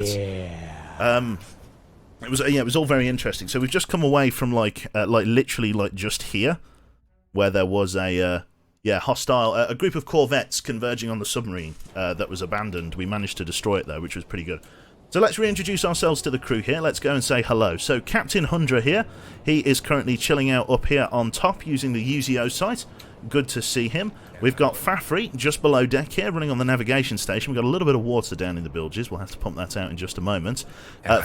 Yeah. It was all very interesting. So we've just come away from literally just here, where there was a hostile a group of corvettes converging on the submarine that was abandoned. We managed to destroy it though, which was pretty good. So let's reintroduce ourselves to the crew here. Let's go and say hello. So Captain Hundra here, he is currently chilling out up here on top using the UZO site. Good to see him. We've got Fafri just below deck here, running on the navigation station. We've got a little bit of water down in the bilges. We'll have to pump that out in just a moment.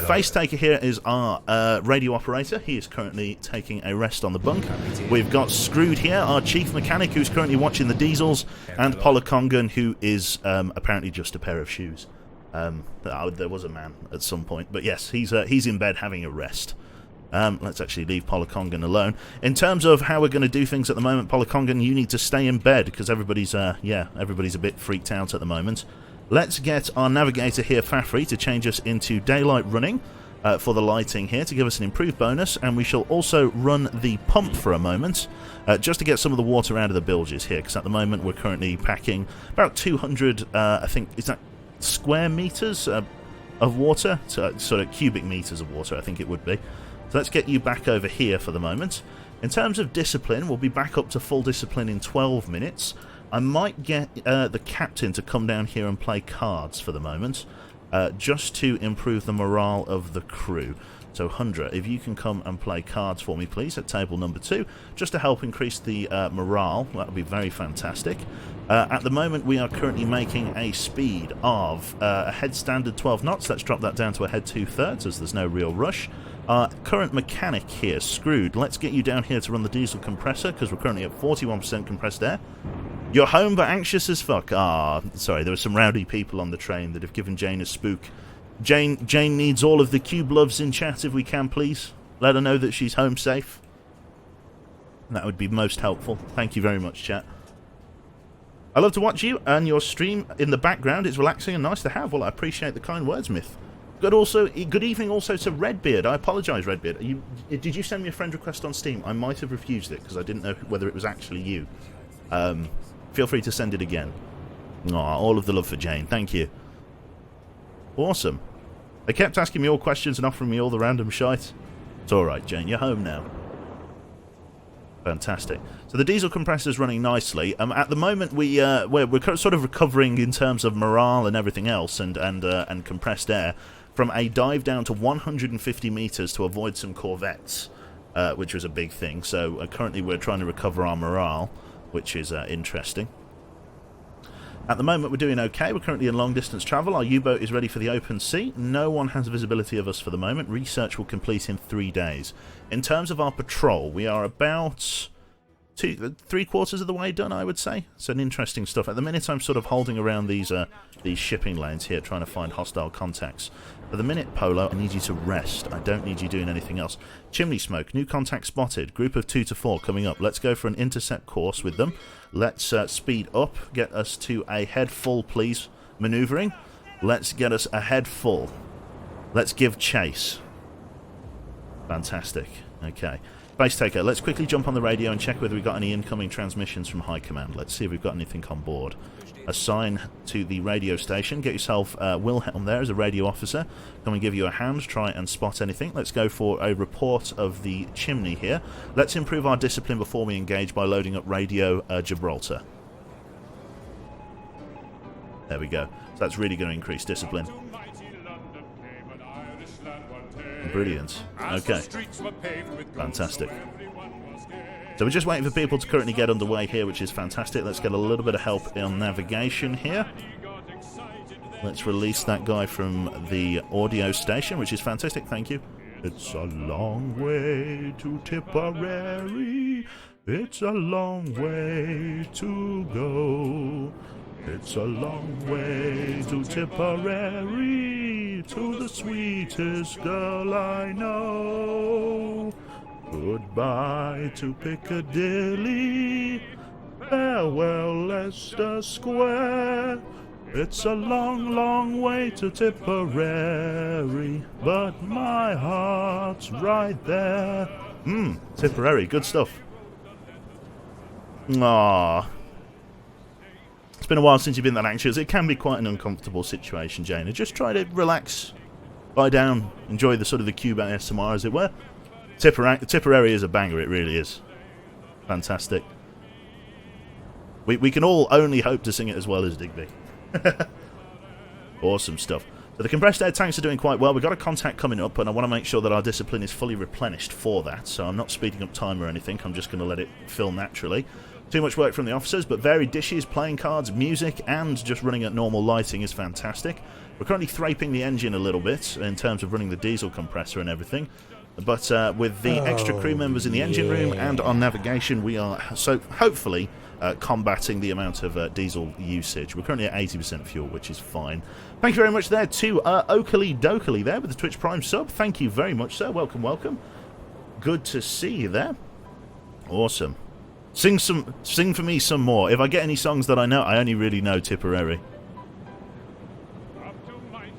Face Taker here is our radio operator. He is currently taking a rest on the bunk. We've got Screwed here, our chief mechanic, who's currently watching the diesels, and Polakongan, who is apparently just a pair of shoes. There was a man at some point, but yes, he's in bed having a rest. Let's actually leave Polakongan alone. In terms of how we're going to do things at the moment, Polakongan, you need to stay in bed because everybody's a bit freaked out at the moment. Let's get our navigator here, Fafri, to change us into daylight running for the lighting here to give us an improved bonus, and we shall also run the pump for a moment just to get some of the water out of the bilges here, because at the moment we're currently packing about 200, I think, is that square meters of water? So, sort of cubic meters of water, I think it would be. So let's get you back over here for the moment. In terms of discipline, we'll be back up to full discipline in 12 minutes. I might get the captain to come down here and play cards for the moment, just to improve the morale of the crew. So Hundra, if you can come and play cards for me, please, at table number 2, just to help increase the morale, that would be very fantastic. At the moment, we are currently making a speed of a head standard 12 knots. Let's drop that down to a head 2/3, as there's no real rush. Our current mechanic here, Screwed, let's get you down here to run the diesel compressor, because we're currently at 41% compressed air. You're home but anxious as fuck. Sorry, there were some rowdy people on the train that have given Jane a spook. Jane needs all of the cube loves in chat if we can, please. Let her know that she's home safe. That would be most helpful. Thank you very much, chat. I love to watch you, and your stream in the background is relaxing and nice to have. Well, I appreciate the kind words, Myth. Good evening also to Redbeard. I apologise, Redbeard. Did you send me a friend request on Steam? I might have refused it because I didn't know whether it was actually you. Feel free to send it again. All of the love for Jane. Thank you. Awesome. They kept asking me all questions and offering me all the random shite. It's alright, Jane. You're home now. Fantastic. So the diesel compressor's running nicely. At the moment, we're sort of recovering in terms of morale and everything else, and compressed air, from a dive down to 150 meters to avoid some corvettes, which was a big thing. So currently we're trying to recover our morale, which is interesting. At the moment we're doing okay. We're currently in long distance travel. Our U-boat is ready for the open sea. No one has visibility of us for the moment. Research will complete in 3 days. In terms of our patrol, we are about 3/4 of the way done, I would say. It's an interesting stuff. At the minute I'm sort of holding around these shipping lanes here, trying to find hostile contacts. For the minute, Polo, I need you to rest. I don't need you doing anything else. Chimney smoke, new contact spotted. Group of 2 to 4 coming up. Let's go for an intercept course with them. Let's speed up, get us to a head full, please. Manoeuvring. Let's get us a head full. Let's give chase. Fantastic. Okay. Base Taker, let's quickly jump on the radio and check whether we've got any incoming transmissions from High Command. Let's see if we've got anything on board. Assign to the radio station. Get yourself Wilhelm there as a radio officer. Come and give you a hand. Try and spot anything. Let's go for a report of the chimney here. Let's improve our discipline before we engage by loading up radio Gibraltar. There we go. So that's really going to increase discipline. Brilliant. Okay. Fantastic. So we're just waiting for people to currently get underway here, which is fantastic. Let's get a little bit of help on navigation here. Let's release that guy from the audio station, which is fantastic. Thank you. It's a long way to Tipperary. It's a long way to go. It's a long way to Tipperary, to the sweetest girl I know. Goodbye to Piccadilly, farewell Leicester Square. It's a long, long way to Tipperary, but my heart's right there. Tipperary, good stuff. Aww. It's been a while since you've been that anxious. It can be quite an uncomfortable situation, Jane. Just try to relax. lie down, enjoy the sort of the Cuba ASMR, as it were. Tipperary is a banger, it really is. Fantastic. We can all only hope to sing it as well as Digby. Awesome stuff. So the compressed air tanks are doing quite well. We've got a contact coming up, and I want to make sure that our discipline is fully replenished for that. So I'm not speeding up time or anything. I'm just going to let it fill naturally. Too much work from the officers, but varied dishes, playing cards, music, and just running at normal lighting is fantastic. We're currently thraping the engine a little bit in terms of running the diesel compressor and everything. But with the extra crew members in the engine room and on navigation, we are so hopefully combating the amount of diesel usage. We're currently at 80% fuel, which is fine. Thank you very much there to Oakley Dokley there with the Twitch Prime sub. Thank you very much, sir. Welcome, welcome. Good to see you there. Awesome. Sing for me some more. If I get any songs that I know, I only really know Tipperary.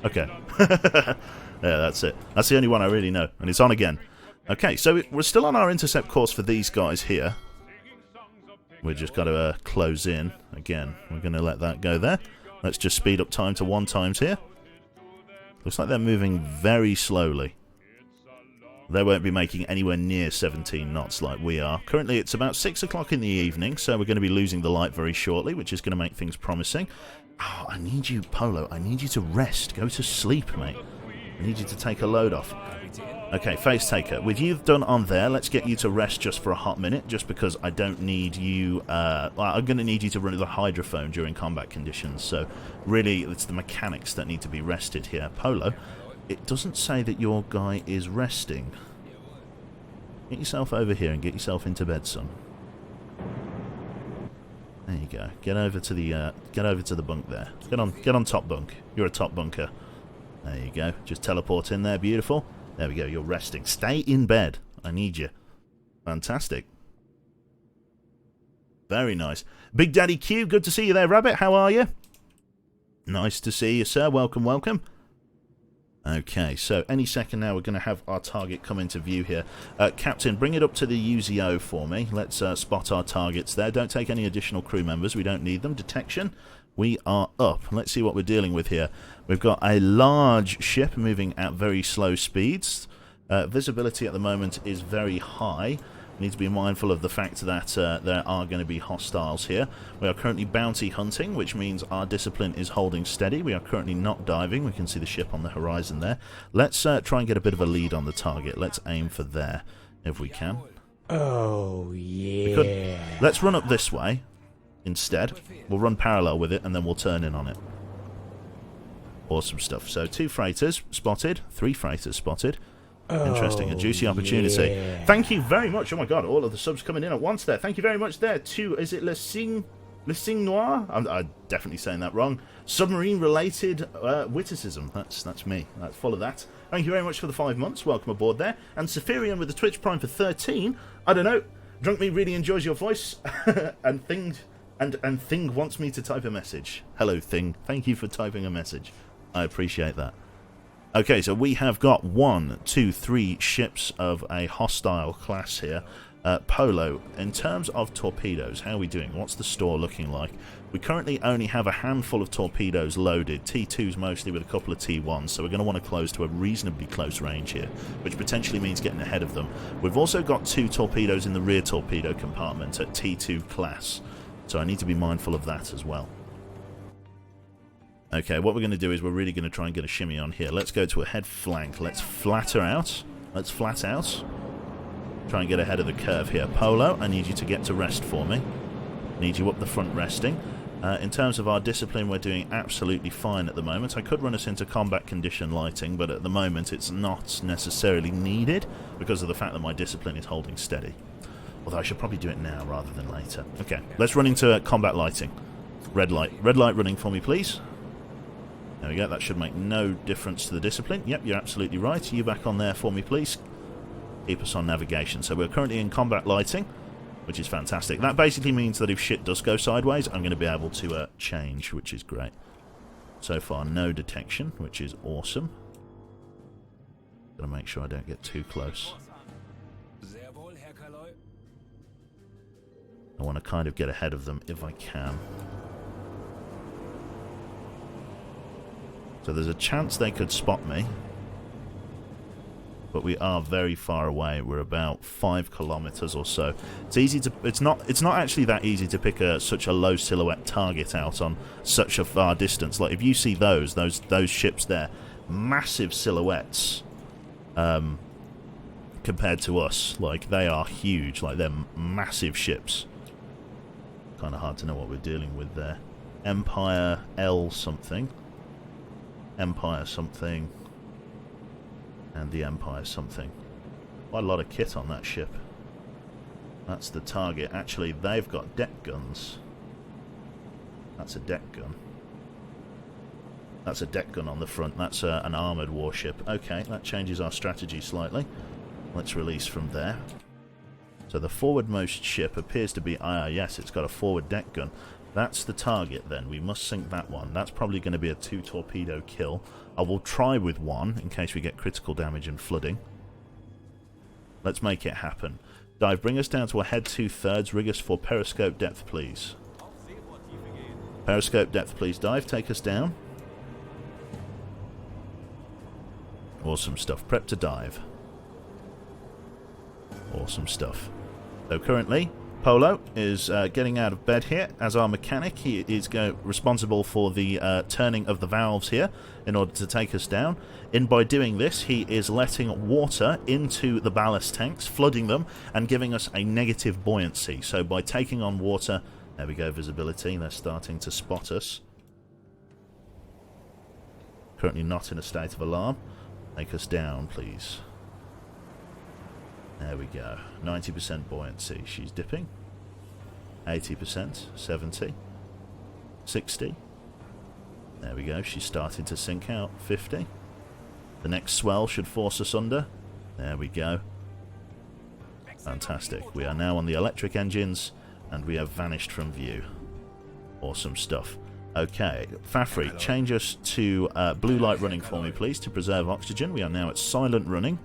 Okay. Yeah, that's it. That's the only one I really know. And it's on again. Okay, so we're still on our intercept course for these guys here. We've just got to close in. Again, we're going to let that go there. Let's just speed up time to 1 times here. Looks like they're moving very slowly. They won't be making anywhere near 17 knots like we are. Currently, it's about 6 o'clock in the evening, so we're going to be losing the light very shortly, which is going to make things promising. Oh, I need you, Polo. I need you to rest. Go to sleep, mate. I need you to take a load off. Okay, Face Taker. With you done on there, let's get you to rest just for a hot minute, just because I don't need you... I'm going to need you to run the hydrophone during combat conditions, so really it's the mechanics that need to be rested here. Polo, it doesn't say that your guy is resting. Get yourself over here and get yourself into bed, son. There you go. Get over to the bunk there. Get on top bunk. You're a top bunker. There you go. Just teleport in there. Beautiful. There we go. You're resting. Stay in bed. I need you. Fantastic. Very nice. Big Daddy Q, good to see you there, Rabbit. How are you? Nice to see you, sir. Welcome, welcome. Okay, so any second now we're going to have our target come into view here. Captain, bring it up to the UZO for me. Let's spot our targets there. Don't take any additional crew members. We don't need them. Detection. We are up. Let's see what we're dealing with here. We've got a large ship moving at very slow speeds. Visibility at the moment is very high. We need to be mindful of the fact that there are going to be hostiles here. We are currently bounty hunting, which means our discipline is holding steady. We are currently not diving. We can see the ship on the horizon there. Let's try and get a bit of a lead on the target. Let's aim for there, if we can. Oh, yeah. Let's run up this way instead. We'll run parallel with it, and then we'll turn in on it. Awesome stuff. So 2 freighters spotted, 3 freighters spotted. Interesting, a juicy opportunity. Yeah. Thank you very much. Oh my god, all of the subs coming in at once there. Thank you very much there to, is it Le Signe Noir? I'm definitely saying that wrong. Submarine-related witticism. That's me. Follow that. Thank you very much for the 5 months. Welcome aboard there. And Saphirian with the Twitch Prime for 13. I don't know. Drunk Me really enjoys your voice. and Thing wants me to type a message. Hello, Thing. Thank you for typing a message. I appreciate that. Okay, so we have got 1, 2, 3 ships of a hostile class here. Polo, in terms of torpedoes, how are we doing? What's the store looking like? We currently only have a handful of torpedoes loaded, T2s mostly with a couple of T1s, so we're going to want to close to a reasonably close range here, which potentially means getting ahead of them. We've also got 2 torpedoes in the rear torpedo compartment at T2 class, so I need to be mindful of that as well. Okay, what we're going to do is we're really going to try and get a shimmy on here. Let's go to a head flank. Let's flatter out. Let's flat out. Try and get ahead of the curve here. Polo, I need you to get to rest for me. Need you up the front resting. In terms of our discipline, we're doing absolutely fine at the moment. I could run us into combat condition lighting, but at the moment it's not necessarily needed because of the fact that my discipline is holding steady. Although I should probably do it now rather than later. Okay, let's run into combat lighting. Red light. Red light running for me, please. There we go, that should make no difference to the discipline. Yep, you're absolutely right. You back on there for me, please. Keep us on navigation. So we're currently in combat lighting, which is fantastic. That basically means that if shit does go sideways, I'm going to be able to change, which is great. So far, no detection, which is awesome. Gotta make sure I don't get too close. I want to kind of get ahead of them if I can. So there's a chance they could spot me. but we are very far away. We're about 5 kilometers or so. It's easy to. It's not actually that easy to pick such a low silhouette target out on such a far distance. Like if you see those ships there, massive silhouettes, compared to us. Like they are huge. Like they're massive ships. Kind of hard to know what we're dealing with there. Empire L something. Empire something. And the Empire something. Quite a lot of kit on that ship. That's the target. Actually, they've got deck guns. That's a deck gun. That's a deck gun on the front. That's an armoured warship. Okay, that changes our strategy slightly. Let's release from there. So the forwardmost ship appears to be... yes, it's got a forward deck gun. That's the target then. We must sink that one. That's probably going to be a 2-torpedo kill. I will try with one in case we get critical damage and flooding. Let's make it happen. Dive, bring us down to a head 2/3. Rig us for periscope depth, please. Periscope depth, please. Dive, take us down. Awesome stuff. Prep to dive. Awesome stuff. So currently, Polo is getting out of bed here as our mechanic. He is responsible for the turning of the valves here in order to take us down. By doing this, he is letting water into the ballast tanks, flooding them, and giving us a negative buoyancy. So by taking on water, there we go, visibility. They're starting to spot us. Currently not in a state of alarm. Take us down, please. There we go. 90% buoyancy. She's dipping. 80%. 70. 60. There we go. She's starting to sink out. 50. The next swell should force us under. There we go. Fantastic. We are now on the electric engines, and we have vanished from view. Awesome stuff. Okay, Fafri, change us to blue light running for me, please, to preserve oxygen. We are now at silent running.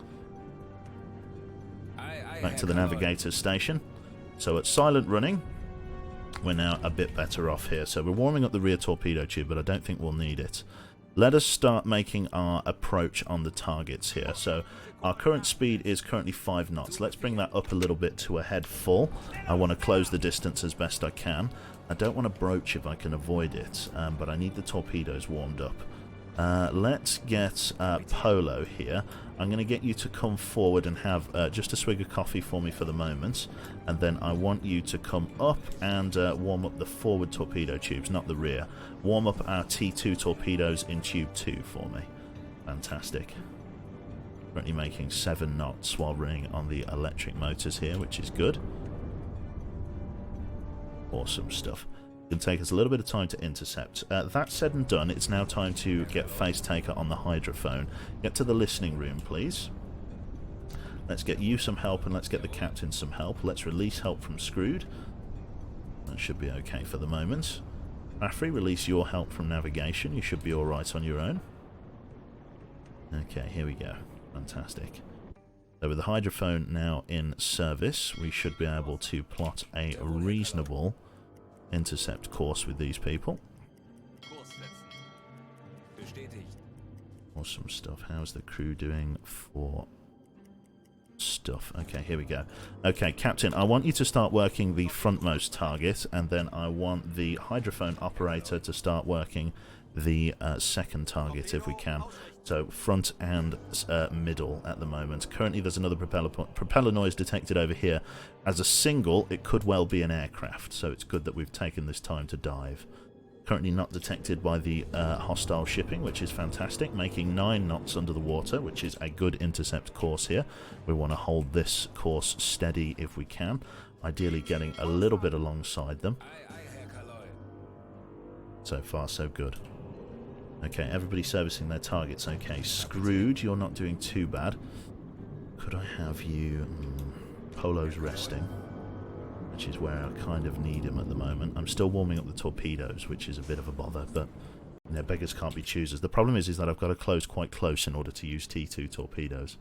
Back to the navigator's station. So at silent running, we're now a bit better off here. So we're warming up the rear torpedo tube, but I don't think we'll need it. Let us start making our approach on the targets here. So our current speed is currently 5 knots. Let's bring that up a little bit to a head full. I want to close the distance as best I can. I don't want to broach if I can avoid it, but I need the torpedoes warmed up. Let's get Polo here. I'm going to get you to come forward and have just a swig of coffee for me for the moment, and then I want you to come up and warm up the forward torpedo tubes, not the rear. Warm up our T2 torpedoes in tube 2 for me. Fantastic. Currently making 7 knots while running on the electric motors here, which is good. Awesome stuff. It can take us a little bit of time to intercept. That said and done, it's now time to get face taker on the hydrophone. Get to the listening room, please. Let's get you some help, and let's get the captain some help. Let's release help from Screwed. That should be okay for the moment. Afri, release your help from navigation. You should be alright on your own. Okay, here we go. Fantastic. So with the hydrophone now in service, we should be able to plot a reasonable intercept course with these people. Awesome stuff. How's the crew doing for stuff? Okay, here we go. Okay, Captain, I want you to start working the frontmost target, and then I want the hydrophone operator to start working the second target if we can. So front and middle at the moment. Currently there's another propeller noise detected over here. As a single, it could well be an aircraft, so it's good that we've taken this time to dive. Currently not detected by the hostile shipping, which is fantastic, making 9 knots under the water, which is a good intercept course here. We want to hold this course steady if we can, ideally getting a little bit alongside them. So far, so good. Okay, everybody servicing their targets. Okay, Screwed, you're not doing too bad. Could I have you... Polo's resting, which is where I kind of need him at the moment. I'm still warming up the torpedoes, which is a bit of a bother, but you know, beggars can't be choosers. The problem is that I've got to close quite close in order to use T2 torpedoes,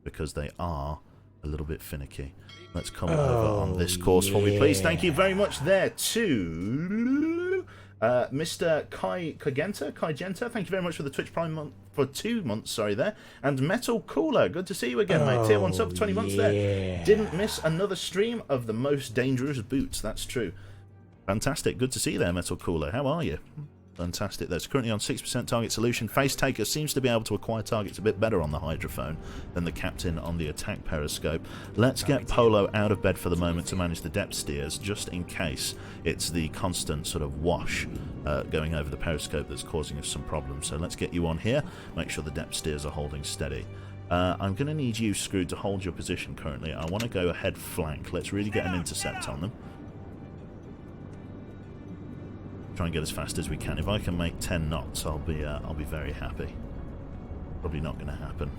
because they are a little bit finicky. Let's come over on this course for me, please. Thank you very much there to... Mr. Kai Genta, thank you very much for the Twitch Prime month, for 2 months, sorry there. And Metal Cooler, good to see you again, mate. Tier 1 sub for 20 months there. Didn't miss another stream of the most dangerous boots, that's true. Fantastic, good to see you there, Metal Cooler. How are you? Fantastic. That's currently on 6% target solution. Face Taker seems to be able to acquire targets a bit better on the hydrophone than the captain on the attack periscope. Let's get Polo out of bed for the moment to manage the depth steers, just in case it's the constant sort of wash going over the periscope that's causing us some problems. So let's get you on here. Make sure the depth steers are holding steady. I'm going to need you, Screwed, to hold your position currently. I want to go ahead flank. Let's really get an intercept on them. Try and get as fast as we can. If I can make 10 knots, I'll be very happy. Probably not going to happen.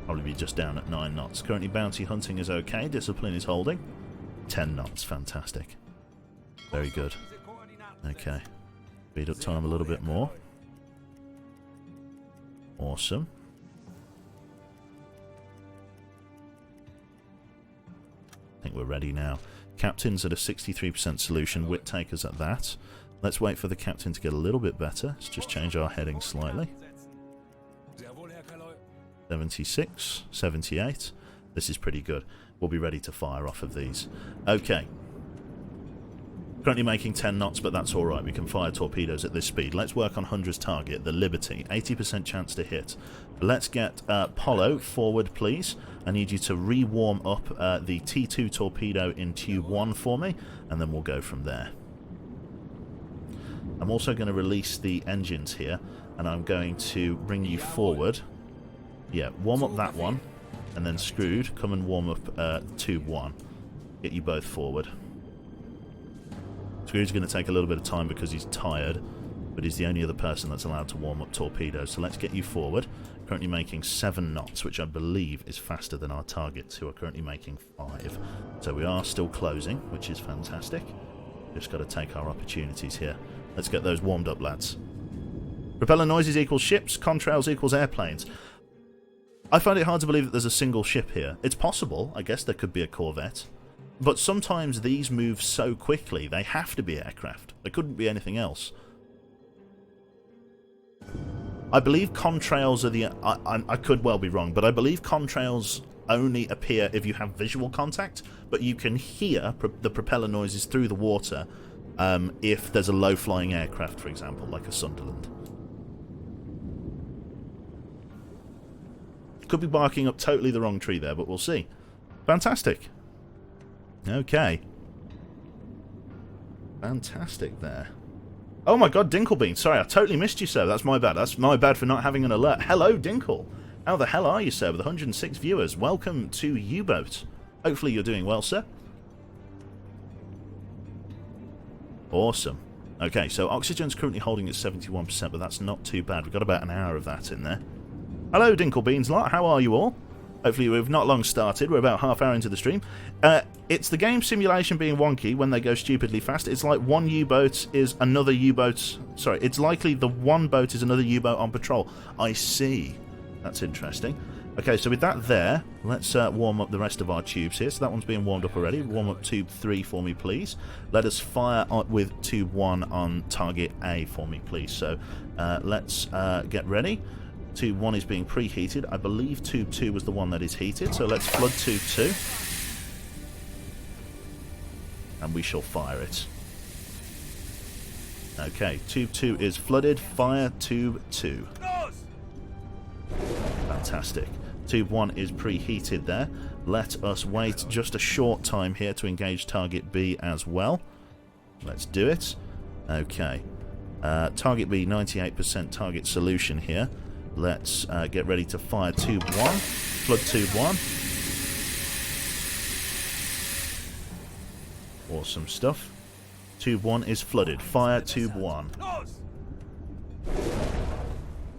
Probably be just down at 9 knots. Currently bounty hunting is okay. Discipline is holding. 10 knots, fantastic. Very good. Okay. Speed up time a little bit more. Awesome. I think we're ready now. Captain's at a 63% solution, Wit Taker's at that. Let's wait for the captain to get a little bit better. Let's just change our heading slightly. 76, 78. This is pretty good. We'll be ready to fire off of these. Okay. Currently making 10 knots, but that's alright. We can fire torpedoes at this speed. Let's work on Hundra's target, the Liberty. 80% chance to hit. Let's get Polo forward, please. I need you to re-warm up the T2 torpedo in Tube 1 for me, and then we'll go from there. I'm also going to release the engines here, and I'm going to bring you forward. Yeah, warm up that one, and then Screwed, come and warm up Tube 1. Get you both forward. Screwed's going to take a little bit of time because he's tired, but he's the only other person that's allowed to warm up torpedoes, so let's get you forward. Currently making 7 knots, which I believe is faster than our targets, who are currently making 5. So we are still closing, which is fantastic. Just got to take our opportunities here. Let's get those warmed up, lads. Propeller noises equals ships, contrails equals airplanes. I find it hard to believe that there's a single ship here. It's possible, I guess there could be a corvette. But sometimes these move so quickly, they have to be aircraft. There couldn't be anything else. I believe contrails are the... I could well be wrong, but I believe contrails only appear if you have visual contact, but you can hear the propeller noises through the water if there's a low-flying aircraft, for example, like a Sunderland. Could be barking up totally the wrong tree there, but we'll see. Fantastic. Okay. Fantastic there. Oh my god, Dinklebean. Sorry, I totally missed you, sir. That's my bad. That's my bad for not having an alert. Hello, Dinkle. How the hell are you, sir? With 106 viewers. Welcome to UwUBoat. Hopefully you're doing well, sir. Awesome. Okay, so oxygen's currently holding at 71%, but that's not too bad. We've got about an hour of that in there. Hello, Dinklebeans lot. How are you all? Hopefully we've not long started. We're about half hour into the stream. It's the game simulation being wonky when they go stupidly fast. It's like one U-boat is another U-boat... Sorry, it's likely the one boat is another U-boat on patrol. I see. That's interesting. Okay, so with that there, let's warm up the rest of our tubes here. So that one's being warmed up already. Warm up tube 3 for me, please. Let us fire with tube 1 on target A for me, please. So let's get ready. Tube 1 is being preheated. I believe tube 2 was the one that is heated, so let's flood tube 2. And we shall fire it. Okay, tube 2 is flooded. Fire tube 2. Fantastic. Tube 1 is preheated there. Let us wait just a short time here to engage target B as well. Let's do it. Okay. Target B, 98% target solution here. Let's get ready to fire tube 1. Flood tube 1. Awesome stuff. Tube 1 is flooded. Fire tube 1.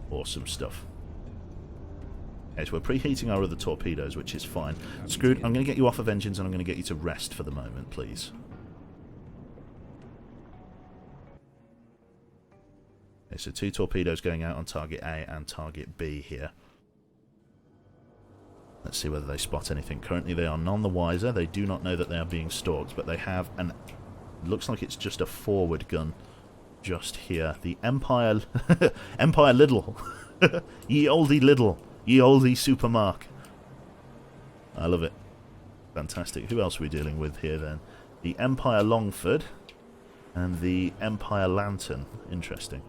Awesome stuff. Okay, so we're preheating our other torpedoes, which is fine. Screwed, I'm going to get you off of engines and I'm going to get you to rest for the moment, please. Okay, so 2 torpedoes going out on target A and target B here. Let's see whether they spot anything. Currently they are none the wiser. They do not know that they are being stalked, but they have an... Looks like it's just a forward gun just here. The Empire... Empire Lidl. Ye oldie Lidl. Ye oldie Supermark. I love it. Fantastic. Who else are we dealing with here then? The Empire Longford and the Empire Lantern. Interesting.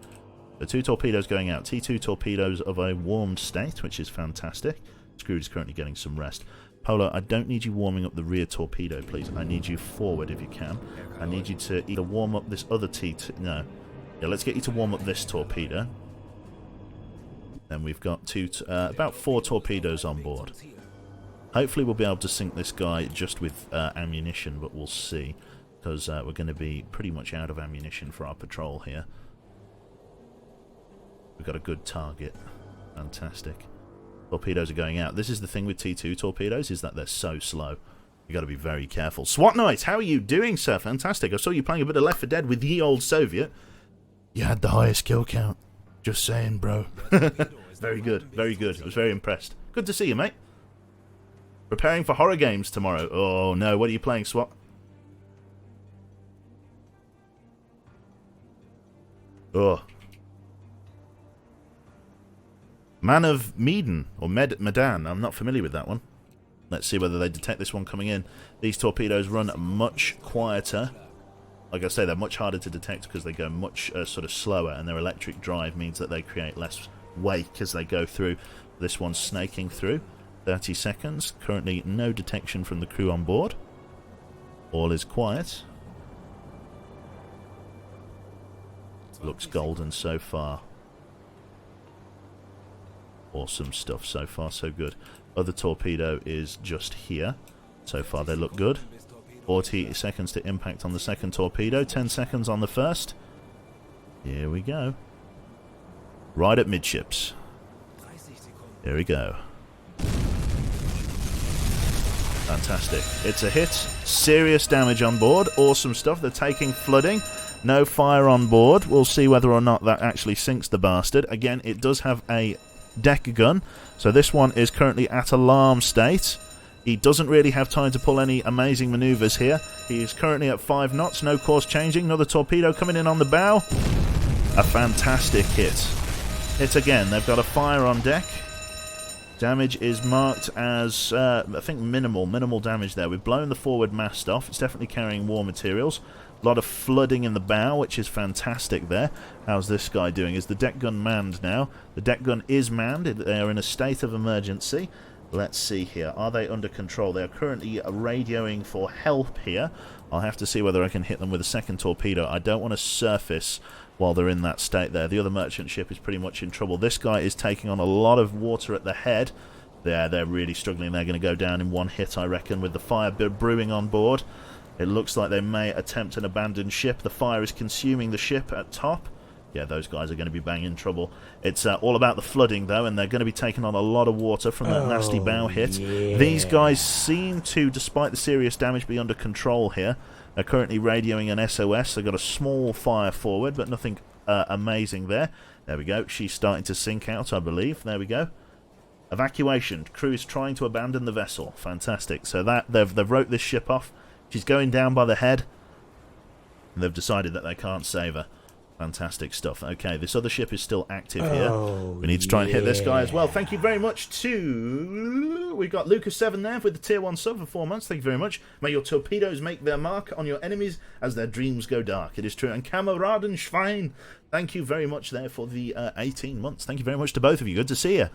The 2 torpedoes going out. T2 torpedoes of a warmed state, which is fantastic. Scrooge is currently getting some rest. Polo, I don't need you warming up the rear torpedo, please. I need you forward if you can. I need you to either warm up this other No. Yeah, let's get you to warm up this torpedo. Then we've got about 4 torpedoes on board. Hopefully we'll be able to sink this guy just with ammunition, but we'll see. Because we're going to be pretty much out of ammunition for our patrol here. We've got a good target. Fantastic. Torpedoes are going out. This is the thing with T2 torpedoes, is that they're so slow. You've got to be very careful. SWAT Knight, how are you doing, sir? Fantastic. I saw you playing a bit of Left 4 Dead with ye old Soviet. You had the highest kill count. Just saying, bro. Very good. Very good. I was very impressed. Good to see you, mate. Preparing for horror games tomorrow. Oh, no. What are you playing, SWAT? Oh. Man of Medan, or Medan. I'm not familiar with that one. Let's see whether they detect this one coming in. These torpedoes run much quieter. Like I say, they're much harder to detect because they go much sort of slower, and their electric drive means that they create less wake as they go through. This one's snaking through. 30 seconds. Currently no detection from the crew on board. All is quiet. Looks golden so far. Awesome stuff. So far, so good. Other torpedo is just here. So far, they look good. 40 seconds to impact on the second torpedo. 10 seconds on the first. Here we go. Right at midships. Here we go. Fantastic. It's a hit. Serious damage on board. Awesome stuff. They're taking flooding. No fire on board. We'll see whether or not that actually sinks the bastard. Again, it does have a deck gun, so this one is currently at alarm state. He doesn't really have time to pull any amazing maneuvers here. He is currently at 5 knots, no course changing. Another torpedo coming in on the bow. A fantastic hit. Hit again. They've got a fire on deck. Damage is marked as, I think, minimal damage there. We've blown the forward mast off. It's definitely carrying war materials. A lot of flooding in the bow, which is fantastic there. How's this guy doing? Is the deck gun manned now? The deck gun is manned. They are in a state of emergency. Let's see here. Are they under control? They are currently radioing for help here. I'll have to see whether I can hit them with a second torpedo. I don't want to surface while they're in that state there. The other merchant ship is pretty much in trouble. This guy is taking on a lot of water at the head. They're really struggling. They're going to go down in one hit, I reckon, with the fire brewing on board. It looks like they may attempt an abandoned ship. The fire is consuming the ship at top. Yeah, those guys are going to be banging trouble. It's all about the flooding, though, and they're going to be taking on a lot of water from that nasty bow hit. Yeah. These guys seem to, despite the serious damage, be under control here. They're currently radioing an SOS. They've got a small fire forward, but nothing amazing there. There we go. She's starting to sink out, I believe. There we go. Evacuation. Crew is trying to abandon the vessel. Fantastic. So that they've wrote this ship off. She's going down by the head, and they've decided that they can't save her. Fantastic stuff. Okay, this other ship is still active here. We need to try and hit this guy as well. Thank you very much to... We've got Lucas7 there with the Tier 1 sub for 4 months. Thank you very much. May your torpedoes make their mark on your enemies as their dreams go dark. It is true. And Kameradenschwein, thank you very much there for the 18 months. Thank you very much to both of you. Good to see you.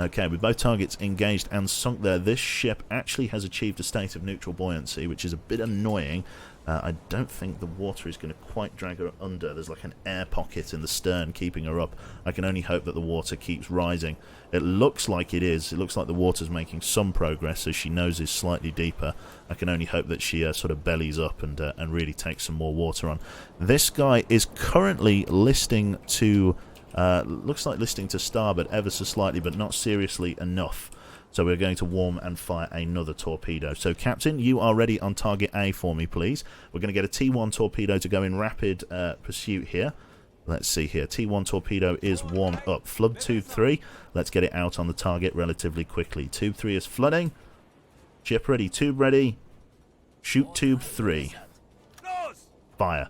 Okay, with both targets engaged and sunk there, this ship actually has achieved a state of neutral buoyancy, which is a bit annoying. I don't think the water is going to quite drag her under. There's like an air pocket in the stern keeping her up. I can only hope that the water keeps rising. It looks like it is. It looks like the water's making some progress as she noses slightly deeper. I can only hope that she sort of bellies up and really takes some more water on. This guy is currently listing to... looks like listing to starboard ever so slightly, but not seriously enough. So we're going to warm and fire another torpedo. So, Captain, you are ready on target A for me, please. We're going to get a T1 torpedo to go in rapid pursuit here. Let's see here. T1 torpedo is warmed up. Flood tube 3. Let's get it out on the target relatively quickly. Tube 3 is flooding. Ship ready. Tube ready. Shoot tube 3. Fire.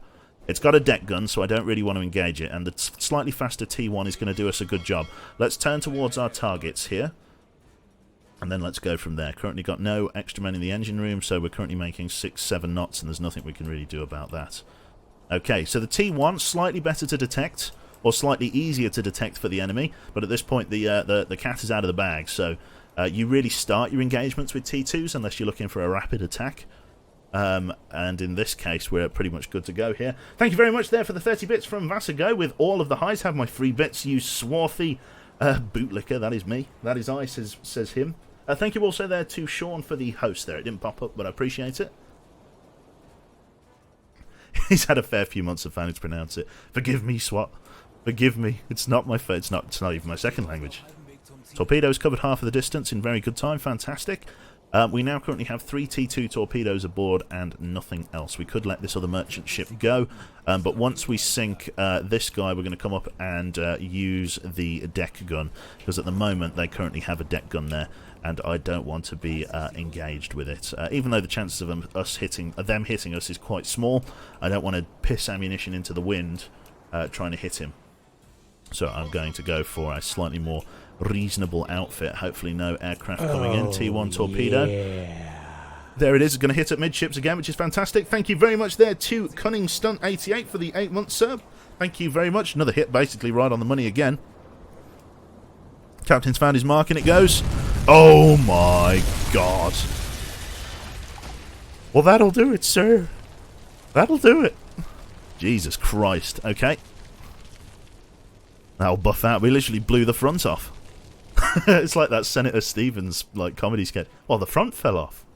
It's got a deck gun, so I don't really want to engage it, and the slightly faster T1 is going to do us a good job. Let's turn towards our targets here, and then let's go from there. Currently got no extra men in the engine room, so we're currently making 6-7 knots, and there's nothing we can really do about that. Okay, so the T1, slightly better to detect, or slightly easier to detect for the enemy, but at this point the cat is out of the bag, so you really start your engagements with T2s unless you're looking for a rapid attack. And in this case, we're pretty much good to go here. Thank you very much there for the 30 bits from Vasago with all of the highs. Have my free bits, you swarthy bootlicker. That is me. That is I, says him. Thank you also there to Sean for the host there. It didn't pop up, but I appreciate it. He's had a fair few months of finding to pronounce it. Forgive me, Swat. Forgive me. It's not my it's not even my second language. Torpedoes covered half of the distance in very good time. Fantastic. We now currently have 3 T2 torpedoes aboard and nothing else. We could let this other merchant ship go, but once we sink this guy, we're going to come up and use the deck gun, because at the moment they currently have a deck gun there, and I don't want to be engaged with it. Even though the chances of them hitting us is quite small, I don't want to piss ammunition into the wind trying to hit him. So I'm going to go for a slightly more reasonable outfit. Hopefully no aircraft coming in. T1 torpedo. Yeah. There it is. Going to hit at midships again, which is fantastic. Thank you very much there to Cunning Stunt 88 for the 8-month sub. Thank you very much. Another hit, basically right on the money again. Captain's found his mark and it goes. Oh my god. Well, that'll do it, sir. That'll do it. Jesus Christ. Okay. That'll buff out. We literally blew the front off. It's like that Senator Stevens comedy sketch. Well, the front fell off.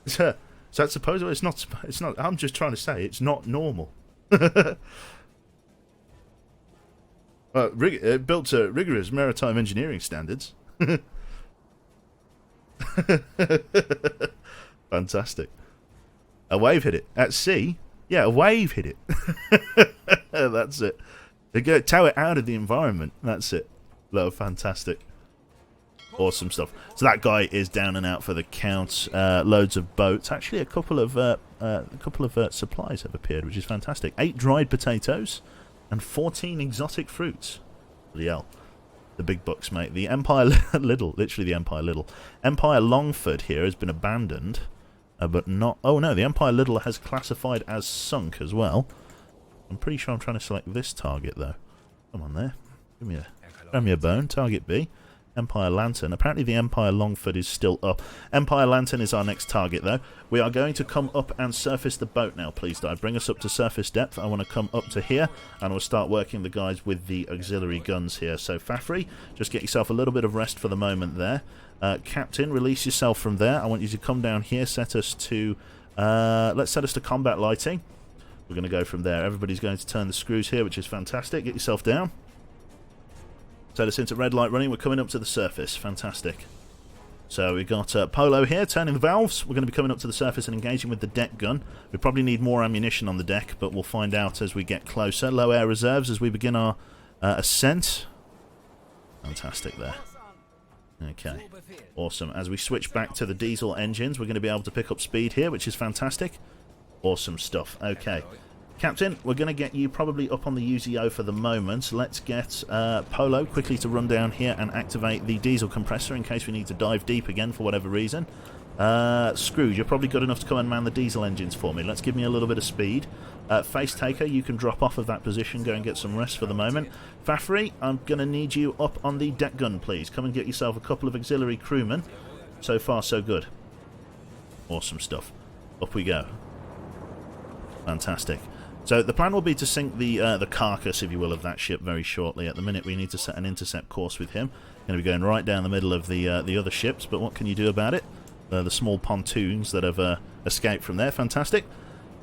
So I suppose it's not. It's not. I'm just trying to say it's not normal. It built to rigorous maritime engineering standards. Fantastic. A wave hit it at sea. Yeah, a wave hit it. That's it. They tow it out of the environment. That's it. Fantastic. Awesome stuff. So that guy is down and out for the count. Loads of boats. Actually, a couple of supplies have appeared, which is fantastic. 8 dried potatoes and 14 exotic fruits. Bloody hell. The big bucks, mate. The Empire Little, literally the Empire Little. Empire Longford here has been abandoned, but not. Oh no, the Empire Little has classified as sunk as well. I'm pretty sure I'm trying to select this target though. Come on there. Throw me a bone. Target B. Empire Lantern. Apparently the Empire Longford is still up. Empire Lantern is our next target though. We are going to come up and surface the boat now, please. Bring us up to surface depth. I want to come up to here and we'll start working the guys with the auxiliary guns here. So Fafri, just get yourself a little bit of rest for the moment there. Captain, release yourself from there. I want you to come down here. Set us to let's set us to combat lighting. We're going to go from there. Everybody's going to turn the screws here, which is fantastic. Get yourself down. Set us into red light running. We're coming up to the surface. Fantastic. So we've got Polo here, turning the valves. We're going to be coming up to the surface and engaging with the deck gun. We probably need more ammunition on the deck, but we'll find out as we get closer. Low air reserves as we begin our ascent. Fantastic there. Okay. Awesome. As we switch back to the diesel engines, we're going to be able to pick up speed here, which is fantastic. Awesome stuff. Okay. Captain, we're going to get you probably up on the UZO for the moment. Let's get Polo quickly to run down here and activate the diesel compressor in case we need to dive deep again for whatever reason. Scrooge, you're probably good enough to come and man the diesel engines for me. Let's give me a little bit of speed. Face Taker, you can drop off of that position, go and get some rest for the moment. Fafri, I'm going to need you up on the deck gun, please. Come and get yourself a couple of auxiliary crewmen. So far, so good. Awesome stuff. Up we go. Fantastic. So the plan will be to sink the carcass, if you will, of that ship very shortly. At the minute, we need to set an intercept course with him. Going to be going right down the middle of the other ships, but what can you do about it? The small pontoons that have escaped from there. Fantastic.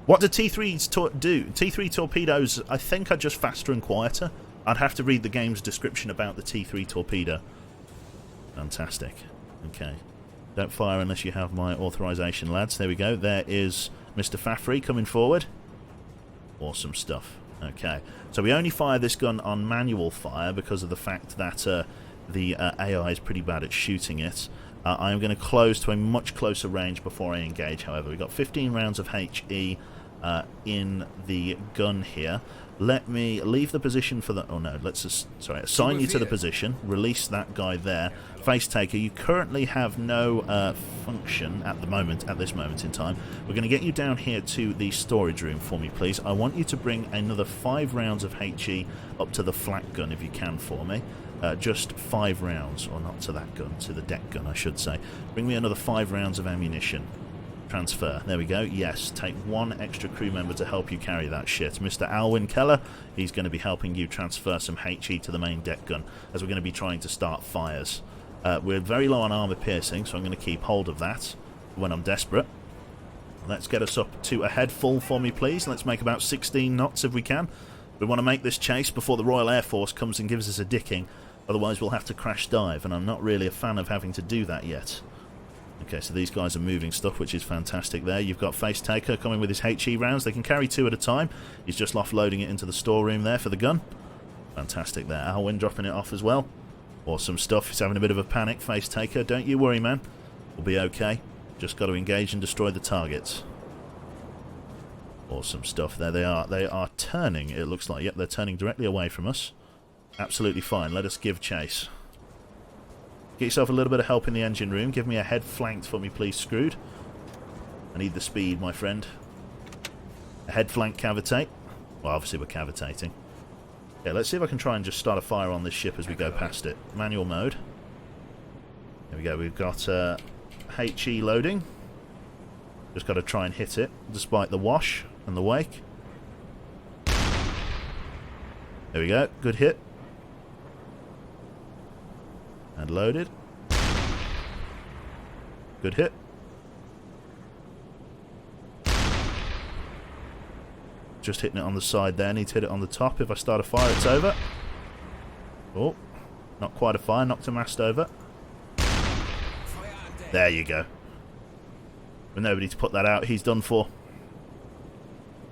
What do T3s do? T3 torpedoes, I think, are just faster and quieter. I'd have to read the game's description about the T3 torpedo. Fantastic. Okay. Don't fire unless you have my authorization, lads. There we go. There is Mr. Fafri coming forward. Awesome stuff. Okay. So we only fire this gun on manual fire because of the fact that the AI is pretty bad at shooting it. I am going to close to a much closer range before I engage, however. We've got 15 rounds of HE. in the gun here. Let me leave the position for the... Oh no, let's just... Sorry, assign you to the position. Release that guy there. Face taker, you currently have no function at this moment in time. We're going to get you down here to the storage room for me, please. I want you to bring another 5 rounds of HE up to the flak gun, if you can, for me. Just 5 rounds, or not to that gun, to the deck gun, I should say. Bring me another 5 rounds of ammunition. Transfer. There we go. Yes, take 1 extra crew member to help you carry that shit. Mr. Alwyn Keller, he's going to be helping you transfer some HE to the main deck gun, as we're going to be trying to start fires. We're very low on armor piercing, so I'm going to keep hold of that when I'm desperate. Let's get us up to a head full for me, please. Let's make about 16 knots if we can. We want to make this chase before the Royal Air Force comes and gives us a dicking. Otherwise, we'll have to crash dive, and I'm not really a fan of having to do that yet. Okay, so these guys are moving stuff, which is fantastic there. You've got Face Taker coming with his HE rounds. They can carry 2 at a time. He's just offloading it into the storeroom there for the gun. Fantastic there. Alwyn dropping it off as well. Awesome stuff. He's having a bit of a panic, Face Taker. Don't you worry, man. We'll be okay. Just got to engage and destroy the targets. Awesome stuff. There they are. They are turning, it looks like. Yep, they're turning directly away from us. Absolutely fine. Let us give chase. Get yourself a little bit of help in the engine room. Give me a head flanked for me, please, Screwed. I need the speed, my friend. A head flank cavitate. Well, obviously we're cavitating. Okay, let's see if I can try and just start a fire on this ship as we go past it. Manual mode. There we go. We've got HE loading. Just got to try and hit it, despite the wash and the wake. There we go. Good hit. And loaded. Good hit. Just hitting it on the side there. Need to hit it on the top. If I start a fire, it's over. Oh, not quite a fire. Knocked a mast over. There you go. With nobody to put that out, he's done for.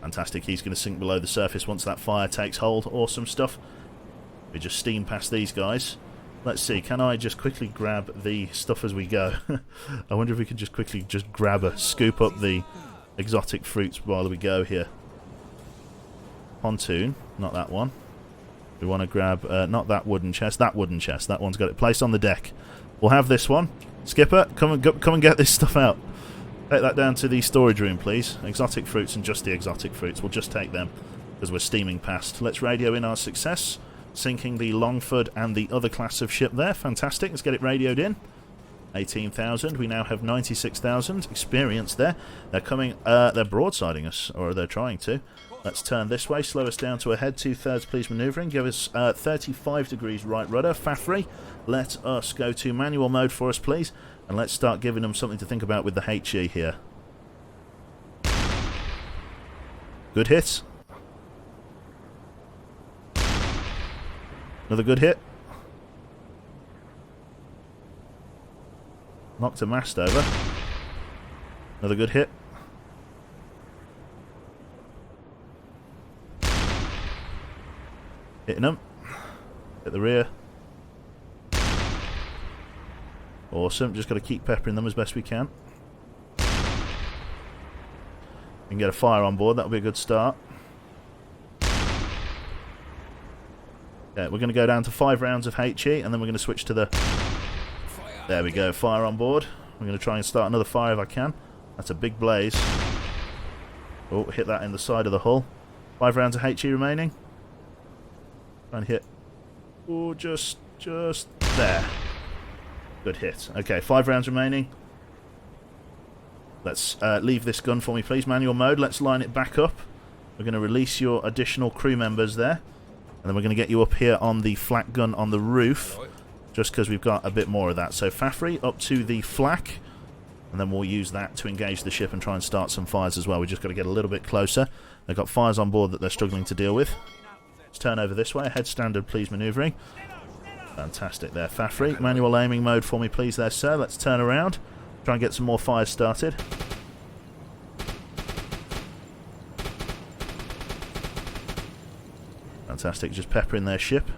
Fantastic. He's going to sink below the surface once that fire takes hold. Awesome stuff. We just steam past these guys. Let's see, can I just quickly grab the stuff as we go? I wonder if we could just quickly just scoop up the exotic fruits while we go here. Pontoon, not that one. We want to grab, not that wooden chest, that wooden chest. That one's got it placed on the deck. We'll have this one. Skipper, come and get this stuff out. Take that down to the storage room, please. Exotic fruits and just the exotic fruits. We'll just take them because we're steaming past. Let's radio in our success. Sinking the Longford and the other class of ship there. Fantastic. Let's get it radioed in. 18,000. We now have 96,000 experience there. They're coming, they're broadsiding us, or they're trying to. Let's turn this way. Slow us down to a head. 2/3, please, manoeuvring. Give us 35 degrees right rudder. Fafry, let us go to manual mode for us, please. And let's start giving them something to think about with the HE here. Good hit. Another good hit. Knocked a mast over. Another good hit. Hitting them. Hit the rear. Awesome. Just got to keep peppering them as best we can. We can get a fire on board. That'll be a good start. Okay, we're going to go down to 5 rounds of HE, and then we're going to switch to the... There we go, fire on board. I'm going to try and start another fire if I can. That's a big blaze. Oh, hit that in the side of the hull. 5 rounds of HE remaining. Try and hit. Oh, just there. Good hit. Okay, 5 rounds remaining. Let's leave this gun for me, please. Manual mode. Let's line it back up. We're going to release your additional crew members there. And then we're going to get you up here on the flak gun on the roof, just because we've got a bit more of that. So Fafry up to the flak, and then we'll use that to engage the ship and try and start some fires as well. We've just got to get a little bit closer. They've got fires on board that they're struggling to deal with. Let's turn over this way. Head standard, please, manoeuvring. Fantastic there, Fafry. Manual aiming mode for me, please, there, sir. Let's turn around. Try and get some more fires started. Fantastic, just peppering their ship.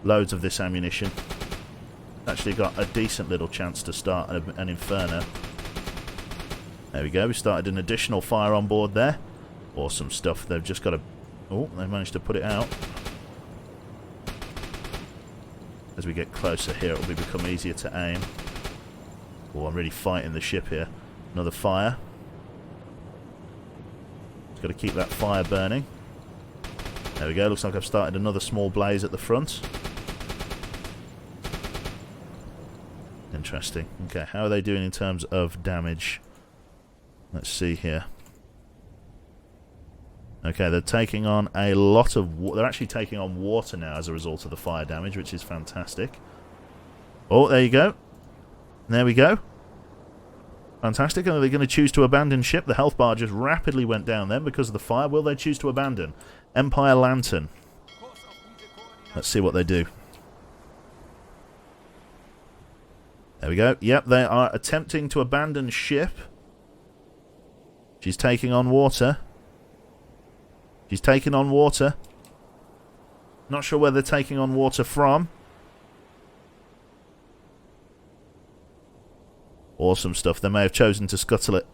Loads of this ammunition. Actually got a decent little chance to start an inferno. There we go. We started an additional fire on board there. Awesome stuff. They've just got to... Oh, they managed to put it out. As we get closer here, it will become easier to aim. Oh, I'm really fighting the ship here. Another fire. Just got to keep that fire burning. There we go. Looks like I've started another small blaze at the front. Interesting. Okay, how are they doing in terms of damage? Let's see here. Okay, they're taking on a lot of... They're actually taking on water now as a result of the fire damage, which is fantastic. Oh, there you go. There we go. Fantastic. Are they going to choose to abandon ship? The health bar just rapidly went down then because of the fire. Will they choose to abandon? Empire Lantern. Let's see what they do. There we go. Yep, they are attempting to abandon ship. She's taking on water. She's taking on water. Not sure where they're taking on water from. Awesome stuff. They may have chosen to scuttle it.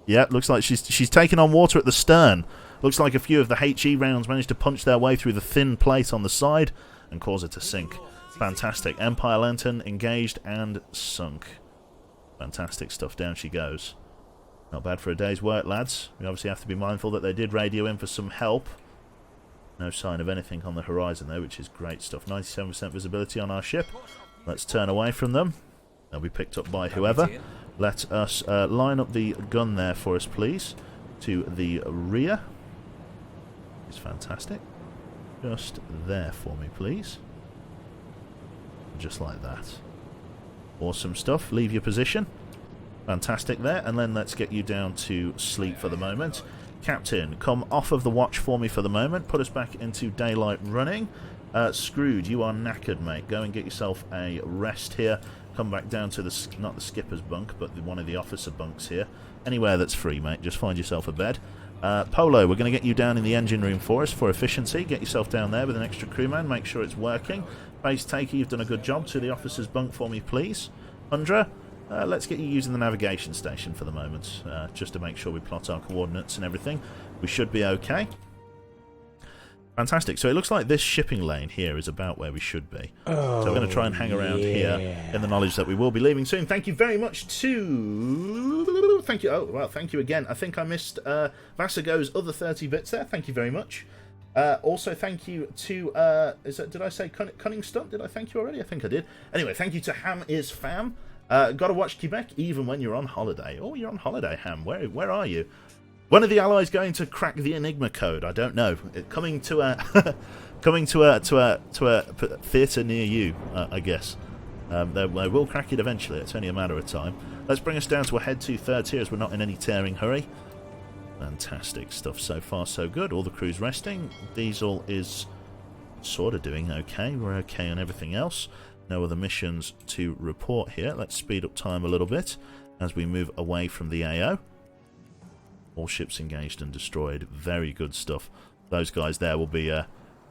Yeah, looks like she's taking on water at the stern. Looks like a few of the HE rounds managed to punch their way through the thin plate on the side and cause it to sink. Fantastic. Empire Lantern engaged and sunk. Fantastic stuff. Down she goes. Not bad for a day's work, lads. We obviously have to be mindful that they did radio in for some help. No sign of anything on the horizon, though, which is great stuff. 97% visibility on our ship. Let's turn away from them. They'll be picked up by whoever. Let us line up the gun there for us, please. To the rear. It's fantastic. Just there for me, please. Just like that. Awesome stuff. Leave your position. Fantastic there, and then let's get you down to sleep for the moment. Captain, come off of the watch for me for the moment. Put us back into daylight running. Screwed, you are knackered, mate. Go and get yourself a rest here. Come back down to the, not the skipper's bunk, but one of the officer bunks here. Anywhere that's free, mate. Just find yourself a bed. Polo, we're going to get you down in the engine room for us for efficiency. Get yourself down there with an extra crewman. Make sure it's working. Base Taker, you've done a good job. To the officer's bunk for me, please. Undra, let's get you using the navigation station for the moment, just to make sure we plot our coordinates and everything. We should be okay. Fantastic. So it looks like this shipping lane here is about where we should be. So we're going to try and hang around here in the knowledge that we will be leaving soon. Thank you very much to... Thank you. Oh, well, thank you again. I think I missed Vasago's other 30 bits there. Thank you very much. Also, thank you to... did I say Cunning Stunt? Did I thank you already? I think I did. Anyway, thank you to Ham is Fam. Gotta watch Quebec even when you're on holiday. Oh, you're on holiday, Ham. Where are you? When are the Allies going to crack the Enigma code? I don't know. Coming to a theatre near you, I guess. They will crack it eventually. It's only a matter of time. Let's bring us down to a head 2/3 here, as we're not in any tearing hurry. Fantastic stuff. So far, so good. All the crew's resting. Diesel is sort of doing okay. We're okay on everything else. No other missions to report here. Let's speed up time a little bit as we move away from the AO. All ships engaged and destroyed. Very good stuff. Those guys there will be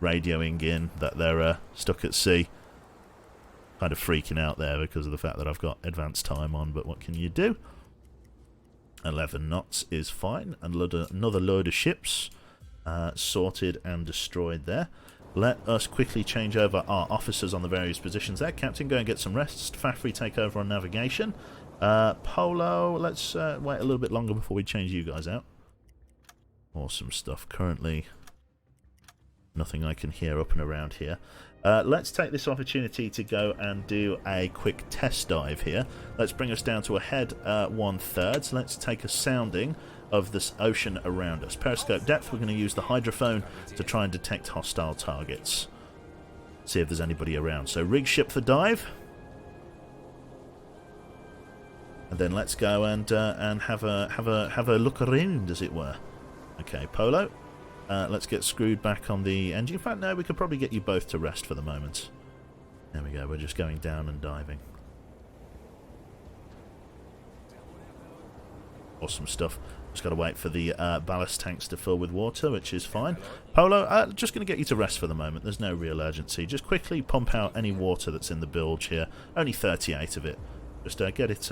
radioing in that they're stuck at sea. Kind of freaking out there because of the fact that I've got advanced time on, but what can you do? 11 knots is fine. And another load of ships sorted and destroyed there. Let us quickly change over our officers on the various positions there. Captain, go and get some rest. Fafri, take over on navigation. Polo, let's wait a little bit longer before we change you guys out. Awesome stuff. Currently, nothing I can hear up and around here. Let's take this opportunity to go and do a quick test dive here. Let's bring us down to a head 1/3. So let's take a sounding of this ocean around us. Periscope depth, we're going to use the hydrophone to try and detect hostile targets. See if there's anybody around. So rig ship for dive. And then let's go and have a look around, as it were. Okay, Polo. Let's get screwed back on the engine. In fact, no, we could probably get you both to rest for the moment. There we go. We're just going down and diving. Awesome stuff. Just got to wait for the ballast tanks to fill with water, which is fine. Polo, just going to get you to rest for the moment. There's no real urgency. Just quickly pump out any water that's in the bilge here. Only 38 of it. Just get it...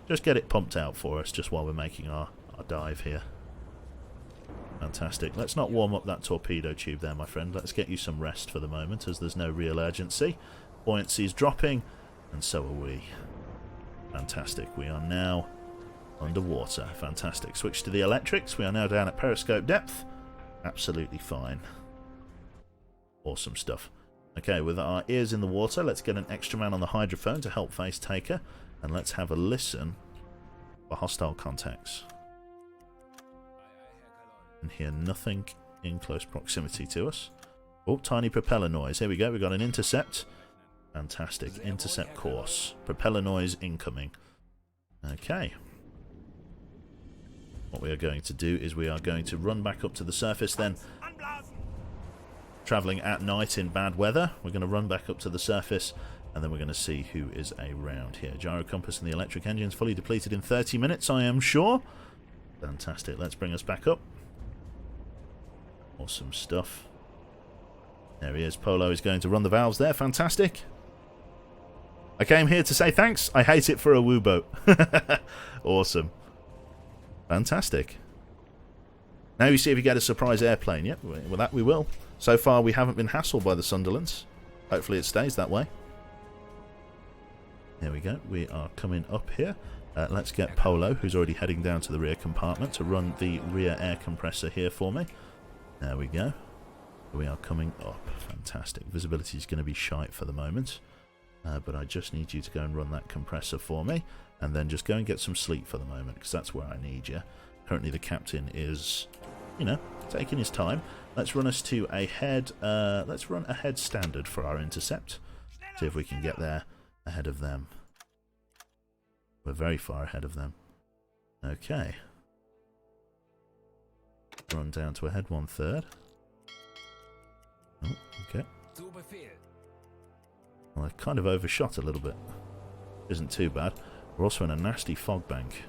just get it pumped out for us just while we're making our dive here. Fantastic. Let's not warm up that torpedo tube there, my friend. Let's get you some rest for the moment, as there's no real urgency. Buoyancy is dropping, and so are we. Fantastic. We are now underwater. Fantastic. Switch to the electrics. We are now down at periscope depth. Absolutely fine. Awesome stuff. Okay, with our ears in the water, let's get an extra man on the hydrophone to help face taker, and let's have a listen for hostile contacts. And hear nothing in close proximity to us. Oh, tiny propeller noise. Here we go. We've got an intercept. Fantastic. Intercept course. Propeller noise incoming. Okay. What we are going to do is we are going to run back up to the surface then. Travelling at night in bad weather. We're going to run back up to the surface, and then we're going to see who is around here. Gyro compass and the electric engines fully depleted in 30 minutes, I am sure. Fantastic. Let's bring us back up. Awesome stuff. There he is. Polo is going to run the valves there. Fantastic. I came here to say thanks. I hate it for a UwUBoat. Awesome. Fantastic. Now you see if you get a surprise airplane. Yep, well, that we will. So far we haven't been hassled by the Sunderlands. Hopefully it stays that way. There we go. We are coming up here. Let's get Polo, who's already heading down to the rear compartment, to run the rear air compressor here for me. There we go. We are coming up. Fantastic. Visibility is going to be shite for the moment. But I just need you to go and run that compressor for me. And then just go and get some sleep for the moment, because that's where I need you. Currently the captain is, you know, taking his time. Let's run us to a head. Let's run a head standard for our intercept. See if we can get there ahead of them. We're very far ahead of them. Okay. Run down to a head 1/3. Oh, okay. Well, I've kind of overshot a little bit. Isn't too bad. We're also in a nasty fog bank.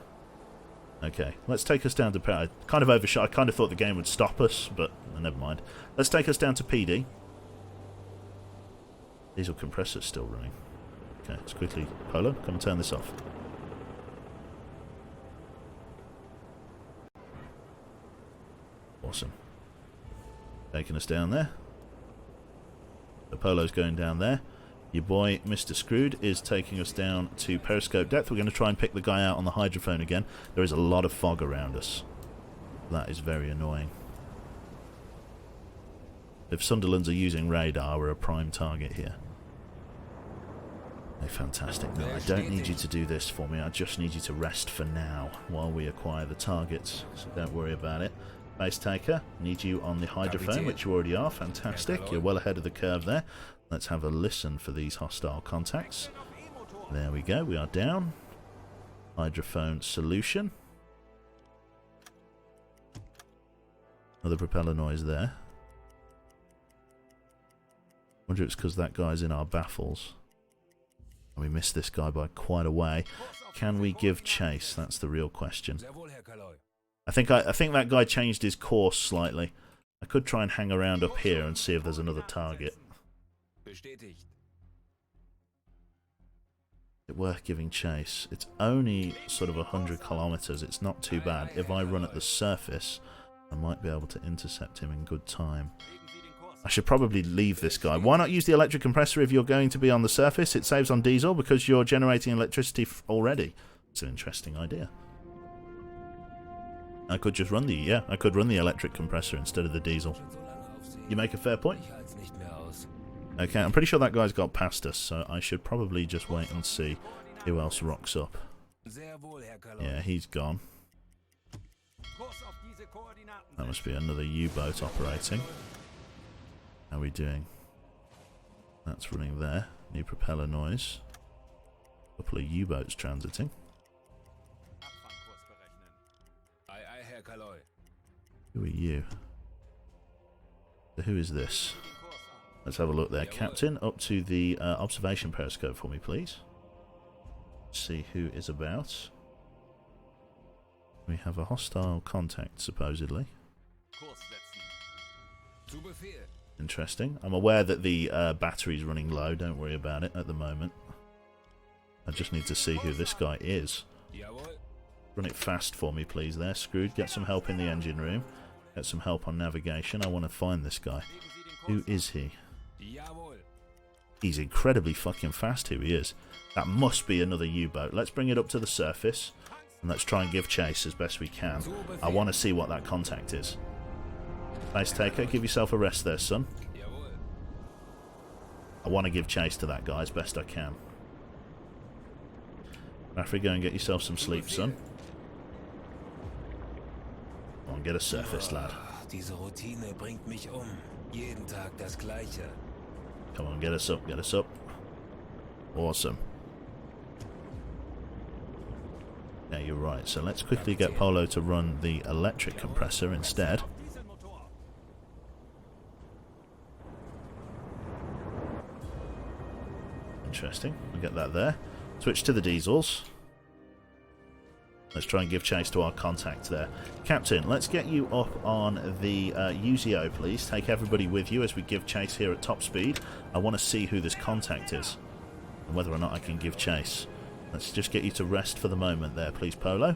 Okay, let's take us down to... I kind of overshot. I kind of thought the game would stop us, but never mind. Let's take us down to PD. Diesel compressor's still running. Okay, let's quickly... Polo, come and turn this off. Awesome. Taking us down there. The Polo's going down there. Your boy, Mr. Screwed, is taking us down to periscope depth. We're going to try and pick the guy out on the hydrophone again. There is a lot of fog around us. That is very annoying. If Sunderlands are using radar, we're a prime target here. Okay, fantastic. No, I don't need you to do this for me. I just need you to rest for now while we acquire the targets. So don't worry about it. Base taker, need you on the hydrophone, which you already are. Fantastic. You're well ahead of the curve there. Let's have a listen for these hostile contacts. There we go. We are down. Hydrophone solution. Another propeller noise there. Wonder if it's because that guy's in our baffles. We missed this guy by quite a way. Can we give chase? That's the real question. I think that guy changed his course slightly. I could try and hang around up here and see if there's another target. Is it worth giving chase? It's only sort of 100 kilometers. It's not too bad. If I run at the surface, I might be able to intercept him in good time. I should probably leave this guy. Why not use the electric compressor if you're going to be on the surface? It saves on diesel because you're generating electricity already. It's an interesting idea. I could just run the I could run the electric compressor instead of the diesel. You make a fair point. Okay, I'm pretty sure that guy's got past us, so I should probably just wait and see who else rocks up. Yeah, he's gone. That must be another U-boat operating. How are we doing? That's running there. New propeller noise. A couple of U-boats transiting. Who are you? So who is this? Let's have a look there. Captain, up to the observation periscope for me, please. See who is about. We have a hostile contact, supposedly. Interesting. I'm aware that the battery's running low. Don't worry about it at the moment. I just need to see who this guy is. Run it fast for me, please, there. Screwed. Get some help in the engine room. Get some help on navigation. I want to find this guy. Who is he? He's incredibly fucking fast, who he is. That must be another U-boat. Let's bring it up to the surface. And let's try and give chase as best we can. I want to see what that contact is. Space Taker, give yourself a rest there, son. I want to give chase to that guy as best I can. Raffrey, go and get yourself some sleep, son. Come on, get a surface, lad. Diese Routine bringt mich Jeden Tag das Gleiche. Come on, get us up, get us up. Awesome. Yeah, you're right. So let's quickly get Polo to run the electric compressor instead. Interesting. We'll get that there. Switch to the diesels. Let's try and give chase to our contact there. Captain, let's get you up on the UZO, please. Take everybody with you as we give chase here at top speed. I want to see who this contact is and whether or not I can give chase. Let's just get you to rest for the moment there, please, Polo.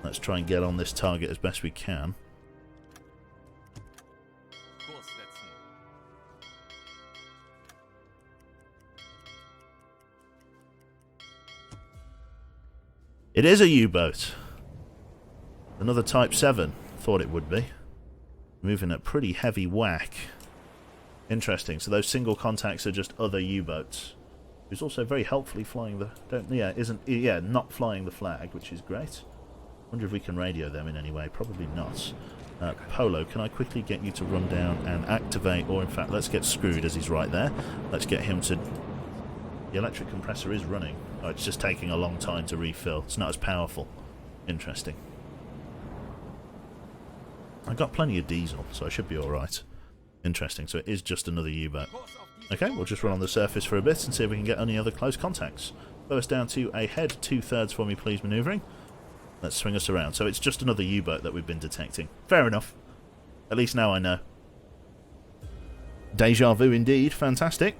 Let's try and get on this target as best we can. It is a U-boat. Another Type 7. Thought it would be. Moving at pretty heavy whack. Interesting. So those single contacts are just other U-boats. Who's also very helpfully flying the... not flying the flag, which is great. Wonder if we can radio them in any way. Probably not. Polo, can I quickly get you to run down and activate, or in fact, let's get Screwed as he's right there. Let's get him to... The electric compressor is running. Oh, it's just taking a long time to refill. It's not as powerful. Interesting. I've got plenty of diesel, so I should be alright. Interesting, so it is just another U-boat. Okay, we'll just run on the surface for a bit and see if we can get any other close contacts. Slow us down to a head 2/3 for me, please, manoeuvring. Let's swing us around. So it's just another U-boat that we've been detecting. Fair enough. At least now I know. Deja vu indeed. Fantastic.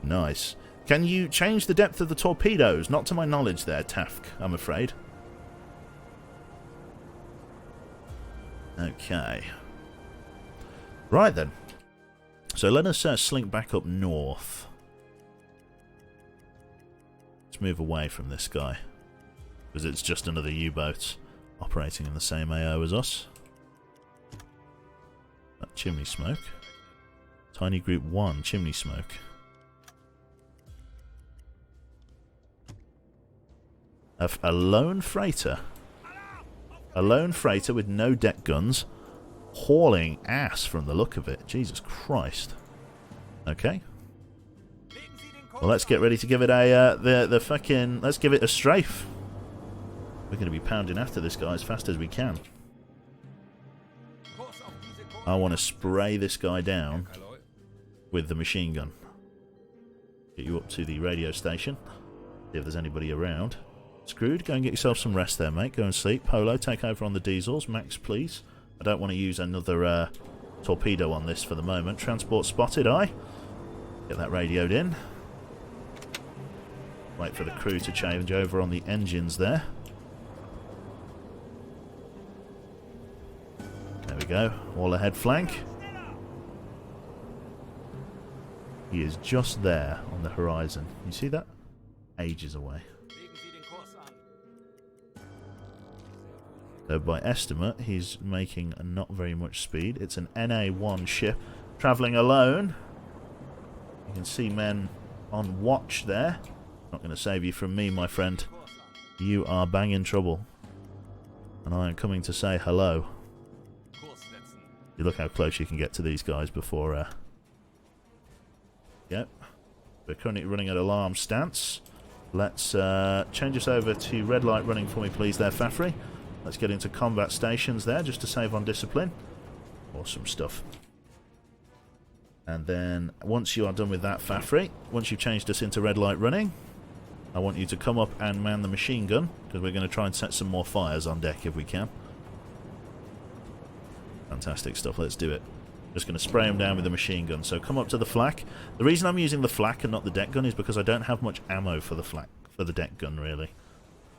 Nice. Can you change the depth of the torpedoes? Not to my knowledge there, Tafk, I'm afraid. Okay. Right then. So let us slink back up north. Let's move away from this guy. Because it's just another U-boat operating in the same AO as us. That chimney smoke. Tiny Group 1 chimney smoke. A lone freighter. A lone freighter with no deck guns. Hauling ass from the look of it. Jesus Christ. Okay. Well, let's get ready to give it a, let's give it a strafe. We're going to be pounding after this guy as fast as we can. I want to spray this guy down with the machine gun. Get you up to the radio station. See if there's anybody around. Screwed, go and get yourself some rest there, mate. Go and sleep. Polo, take over on the diesels. Max, please. I don't want to use another torpedo on this for the moment. Transport spotted, aye. Get that radioed in. Wait for the crew to change over on the engines there. There we go. All ahead flank. He is just there on the horizon. You see that? Ages away. So by estimate, he's making not very much speed. It's an NA-1 ship travelling alone. You can see men on watch there. Not going to save you from me, my friend. You are bang in trouble. And I am coming to say hello. You look how close you can get to these guys before... Yep. We're currently running at alarm stance. Let's change us over to red light running for me, please, there, Fafri. Let's get into combat stations there, just to save on discipline. Awesome stuff. And then, once you are done with that, Fafri, once you've changed us into red light running, I want you to come up and man the machine gun, because we're going to try and set some more fires on deck if we can. Fantastic stuff, let's do it. Just going to spray them down with the machine gun. So come up to the flak. The reason I'm using the flak and not the deck gun is because I don't have much ammo for the flak, for the deck gun, really.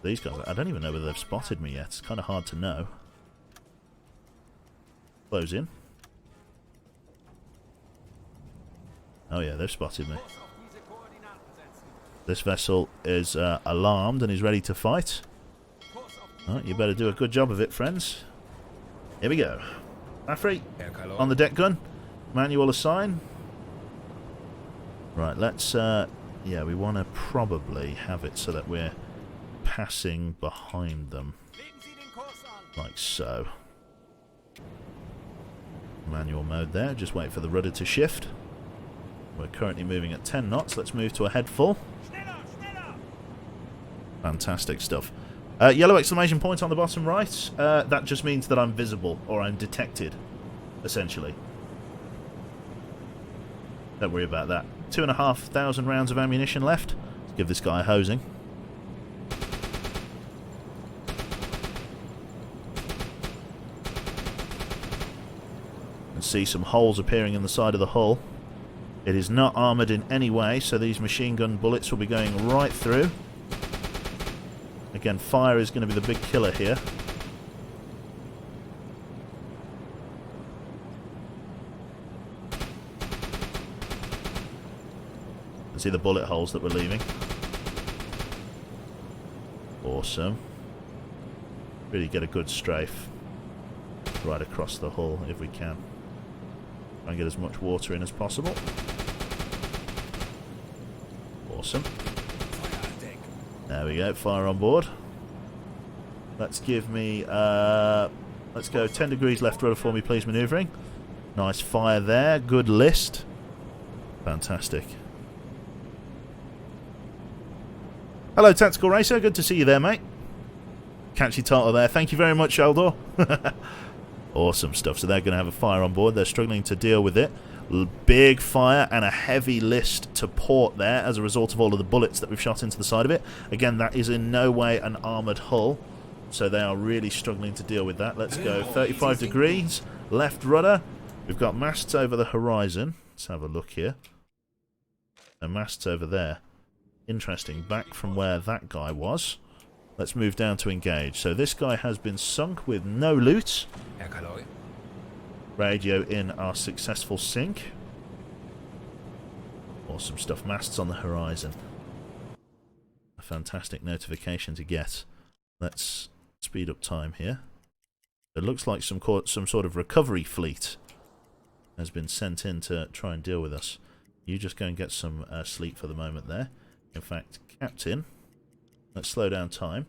These guys, I don't even know whether they've spotted me yet. It's kind of hard to know. Close in. Oh yeah, they've spotted me. This vessel is alarmed and is ready to fight. Oh, you better do a good job of it, friends. Here we go. Afri, on the deck gun. Manual assign. Right, let's... yeah, we want to probably have it so that we're passing behind them. Like so. Manual mode there. Just wait for the rudder to shift. We're currently moving at 10 knots. Let's move to a head full. Fantastic stuff. Yellow exclamation point on the bottom right. That just means that I'm visible, or I'm detected, essentially. Don't worry about that. 2,500 rounds of ammunition left. Let's give this guy a hosing. And see some holes appearing in the side of the hull. It is not armoured in any way, so these machine gun bullets will be going right through. Again, fire is going to be the big killer here. You see the bullet holes that we're leaving. Awesome. Really get a good strafe right across the hull if we can. Try and get as much water in as possible. Awesome. There we go, fire on board. Let's give me, let's go 10 degrees left rudder for me, please, manoeuvring. Nice fire there, good list. Fantastic. Hello, Tactical Racer, good to see you there, mate. Catchy title there, thank you very much, Eldor. Awesome stuff, so they're going to have a fire on board, they're struggling to deal with it. Big fire and a heavy list to port there as a result of all of the bullets that we've shot into the side of it. Again, that is in no way an armoured hull, so they are really struggling to deal with that. Let's go 35 degrees, left rudder. We've got masts over the horizon. Let's have a look here. And masts over there. Interesting, back from where that guy was. Let's move down to engage. So this guy has been sunk with no loot. Radio in our successful sink. Awesome stuff. Masts on the horizon. A fantastic notification to get. Let's speed up time here. It looks like some sort of recovery fleet has been sent in to try and deal with us. You just go and get some sleep for the moment there. In fact, Captain, let's slow down time.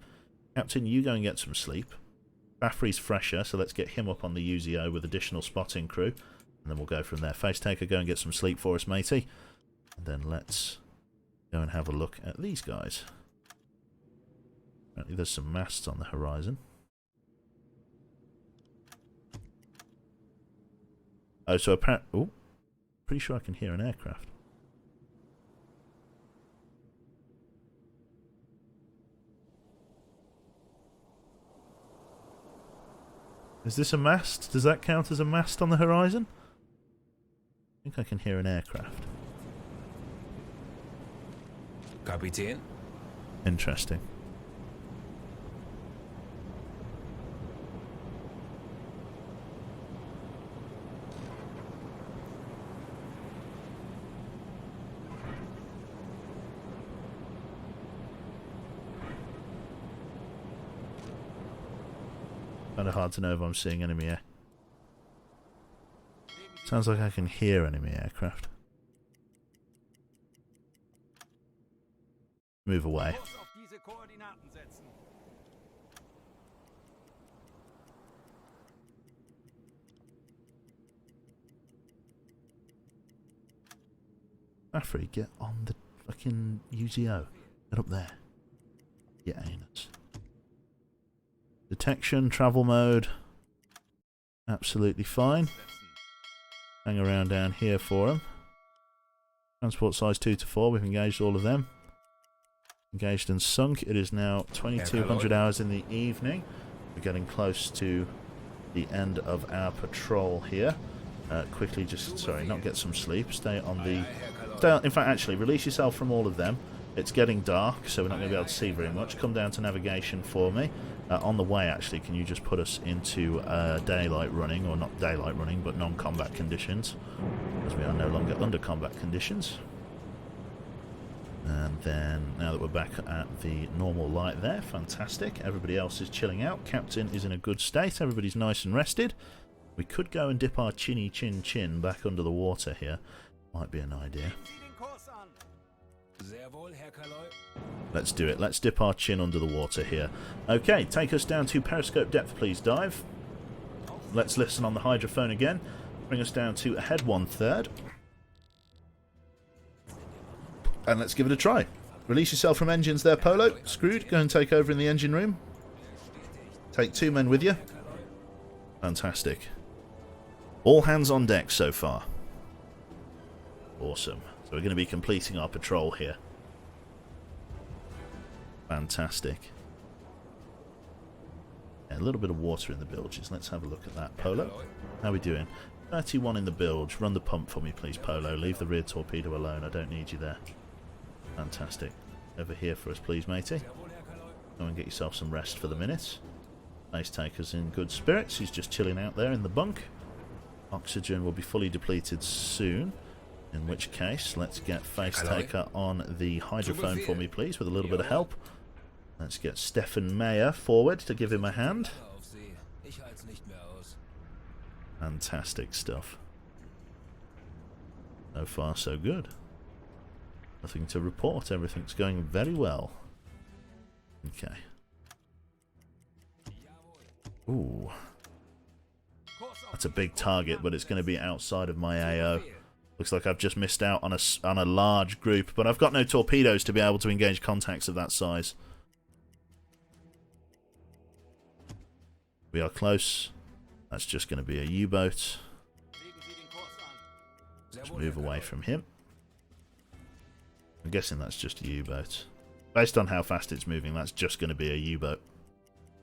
Captain, you go and get some sleep. Baffrey's fresher, so let's get him up on the UZO with additional spotting crew. And then we'll go from there. Face Taker, go and get some sleep for us, matey. And then let's go and have a look at these guys. Apparently there's some masts on the horizon. Oh, so apparently... Oh, pretty sure I can hear an aircraft. Is this a mast? Does that count as a mast on the horizon? I think I can hear an aircraft. Kapitän? Interesting. Kind of hard to know if I'm seeing enemy air. Sounds like I can hear enemy aircraft. Move away. Afri, get on the fucking UZO. Get up there. Get anus. Detection, travel mode. Absolutely fine. Hang around down here for them. Transport size 2 to 4. We've engaged all of them. Engaged and sunk. It is now 2200 hours in the evening. We're getting close to the end of our patrol here. Quickly just, sorry, not get some sleep. Stay on the... in fact, actually, release yourself from all of them. It's getting dark, so we're not going to be able to see very much. Come down to navigation for me. On the way, actually, can you just put us into daylight running, or not daylight running, but non-combat conditions, because we are no longer under combat conditions. And then, now that we're back at the normal light there, fantastic. Everybody else is chilling out. Captain is in a good state. Everybody's nice and rested. We could go and dip our chinny chin back under the water here. Might be an idea. Let's do it. Let's dip our chin under the water here. Okay, take us down to periscope depth, please, dive. Let's listen on the hydrophone again. Bring us down to ahead 1/3. And let's give it a try. Release yourself from engines there, Polo. Screwed, go and take over in the engine room. Take 2 men with you. Fantastic. All hands on deck so far. Awesome. So we're going to be completing our patrol here. Fantastic. Yeah, a little bit of water in the bilges. Let's have a look at that. Polo, how are we doing? 31 in the bilge. Run the pump for me, please, Polo. Leave the rear torpedo alone. I don't need you there. Fantastic. Over here for us, please, matey. Go and get yourself some rest for the minute. Base taker's in good spirits. He's just chilling out there in the bunk. Oxygen will be fully depleted soon. In which case, let's get Face Taker on the hydrophone for me, please, with a little bit of help. Let's get Stefan Mayer forward to give him a hand. Fantastic stuff. So far, so good. Nothing to report. Everything's going very well. Okay. Ooh. That's a big target, but it's going to be outside of my AO. Looks like I've just missed out on a large group, but I've got no torpedoes to be able to engage contacts of that size. We are close. That's just going to be a U-boat. Let's move away from him. I'm guessing that's just a U-boat. Based on how fast it's moving, that's just going to be a U-boat.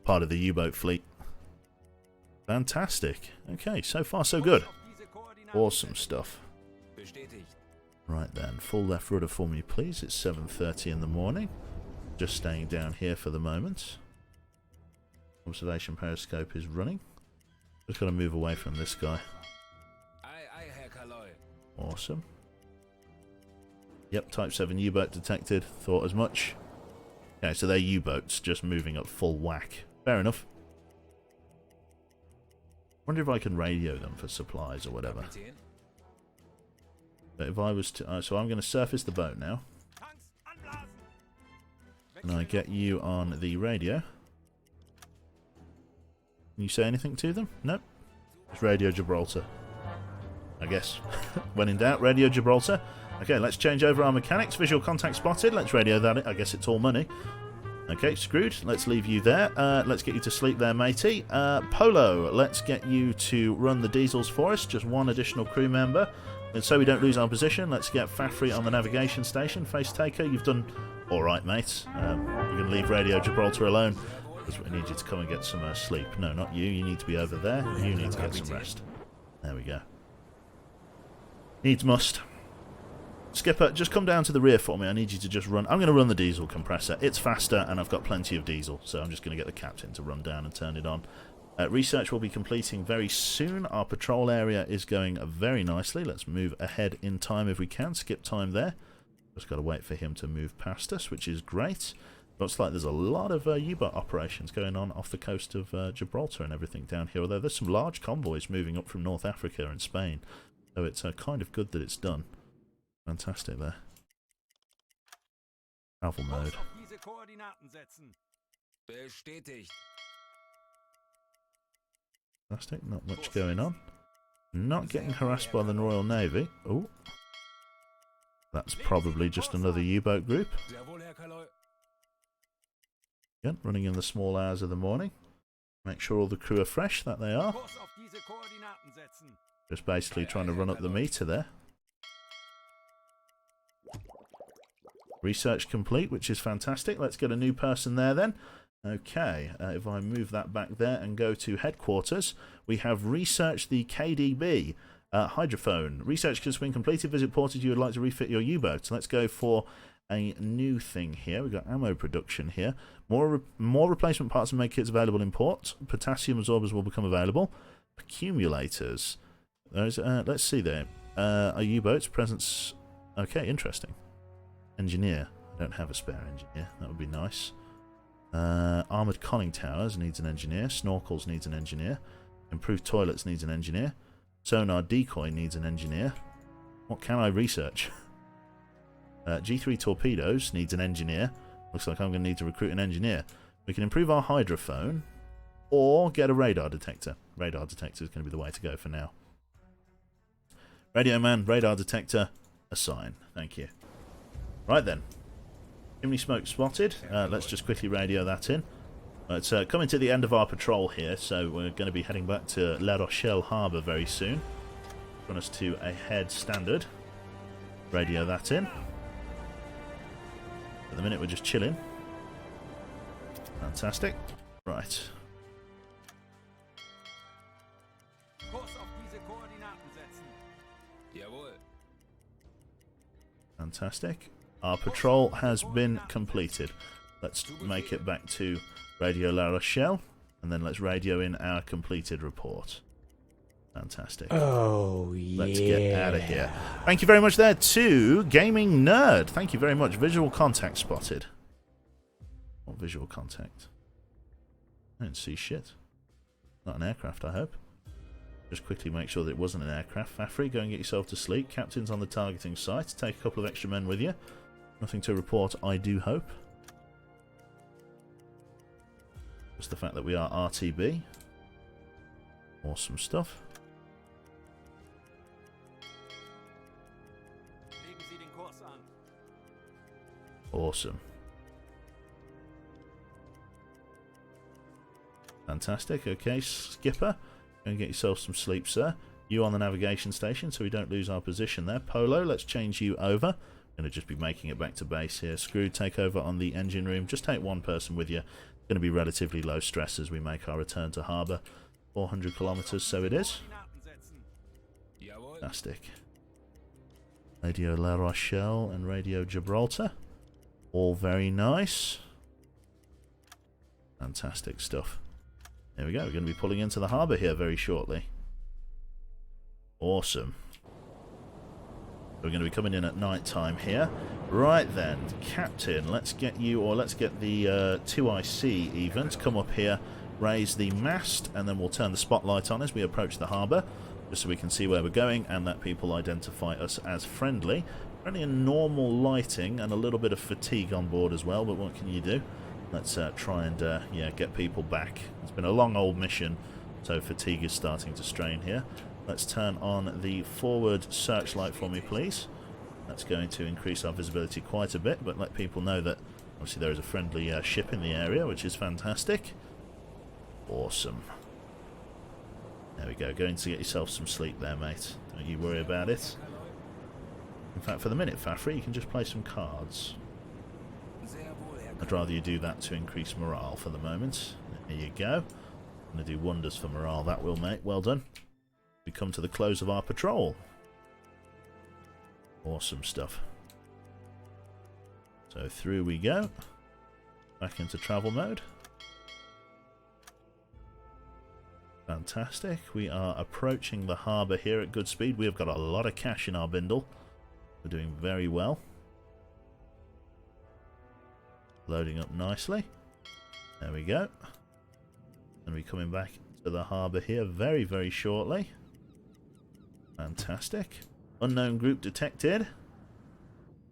Part of the U-boat fleet. Fantastic. Okay, so far so good. Awesome stuff. Right then, full left rudder for me, please. It's 7:30 in the morning. Just staying down here for the moment. Observation periscope is running. Just got to move away from this guy. Awesome. Yep, Type 7 U-boat detected. Thought as much. Okay, so they're U-boats just moving at full whack. Fair enough. Wonder if I can radio them for supplies or whatever. But if I was to... so I'm going to surface the boat now. Can I get you on the radio? Can you say anything to them? Nope. It's Radio Gibraltar, I guess. When in doubt, Radio Gibraltar. Okay, let's change over our mechanics. Visual contact spotted. Let's radio that. I guess it's all money. Okay, Screwed. Let's leave you there. Let's get you to sleep there, matey. Polo, let's get you to run the diesels for us. Just one additional crew member. And so we don't lose our position, let's get Fafry on the navigation station. Face Taker, you've done alright, mate. We're going to leave Radio Gibraltar alone, because we need you to come and get some sleep. No, not you. You need to be over there. You need to get some rest. There we go. Needs must. Skipper, just come down to the rear for me. I need you to just run. I'm going to run the diesel compressor. It's faster, and I've got plenty of diesel, so I'm just going to get the captain to run down and turn it on. Research will be completing very soon. Our patrol area is going very nicely. Let's move ahead in time if we can. Skip time there. Just got to wait for him to move past us, which is great. Looks like there's a lot of U-boat operations going on off the coast of Gibraltar and everything down here. Although there's some large convoys moving up from North Africa and Spain. So it's kind of good that it's done. Fantastic there. Travel mode. Fantastic, not much going on. Not getting harassed by the Royal Navy. Oh, that's probably just another U-boat group. Again, running in the small hours of the morning. Make sure all the crew are fresh, that they are. Just basically trying to run up the meter there. Research complete, which is fantastic. Let's get a new person there then. Okay, if I move that back there and go to headquarters, we have researched the KDB hydrophone. Research has been completed. Visit port if you would like to refit your U-boat. Let's go for a new thing here. We've got ammo production here. More replacement parts and make kits available in port. Potassium absorbers will become available. Accumulators. Those. Let's see there. Are U-boats presence? Okay, interesting. Engineer. I don't have a spare engineer. That would be nice. Armoured conning towers needs an engineer. Snorkels needs an engineer. Improved toilets needs an engineer. Sonar decoy needs an engineer. What can I research? G3 torpedoes needs an engineer. Looks like I'm going to need to recruit an engineer. We can improve our hydrophone or get a radar detector. Radar detector is going to be the way to go for now. Radio man, radar detector, assign. Thank you. Right then. Chimney smoke spotted. Let's just quickly radio that in. It's coming to the end of our patrol here, so we're going to be heading back to La Rochelle Harbour very soon. Run us to a head standard. Radio that in. At the minute we're just chilling. Fantastic. Right. Fantastic. Our patrol has been completed. Let's make it back to Radio La Rochelle, and then let's radio in our completed report. Fantastic. Oh, yeah. Let's get out of here. Thank you very much there to Gaming Nerd. Thank you very much. Visual contact spotted. What visual contact? I didn't see shit. Not an aircraft, I hope. Just quickly make sure that it wasn't an aircraft. Fafri, go and get yourself to sleep. Captain's on the targeting site. Take a couple of extra men with you. Nothing to report, I do hope. Just the fact that we are RTB. Awesome stuff. Awesome. Fantastic. Okay, skipper. Go and get yourself some sleep, sir. You on the navigation station so we don't lose our position there. Polo, let's change you over. Going to just be making it back to base here. Screw, take over on the engine room. Just take one person with you. Going to be relatively low stress as we make our return to harbour. 400 kilometres, so it is. Fantastic. Radio La Rochelle and Radio Gibraltar. All very nice. Fantastic stuff. There we go. We're going to be pulling into the harbour here very shortly. Awesome. We're going to be coming in at night time here. Right then, Captain, let's get you, or let's get the 2IC even to come up here, raise the mast, and then we'll turn the spotlight on as we approach the harbour, just so we can see where we're going and that people identify us as friendly. Only a normal lighting and a little bit of fatigue on board as well, but what can you do? Let's try and yeah, get people back. It's been a long old mission, so fatigue is starting to strain here. Let's turn on the forward searchlight for me, please. That's going to increase our visibility quite a bit, but let people know that obviously there is a friendly ship in the area, which is fantastic. Awesome. There we go. Going to get yourself some sleep there, mate. Don't you worry about it. In fact, for the minute, Fafri, you can just play some cards. I'd rather you do that to increase morale for the moment. There you go. Going to do wonders for morale, that will, mate. Well done. We come to the close of our patrol. Awesome stuff. So through we go. Back into travel mode. Fantastic. We are approaching the harbour here at good speed. We have got a lot of cash in our bindle. We're doing very well. Loading up nicely. There we go. And we're coming back to the harbour here very, very shortly. Fantastic. Unknown group detected. I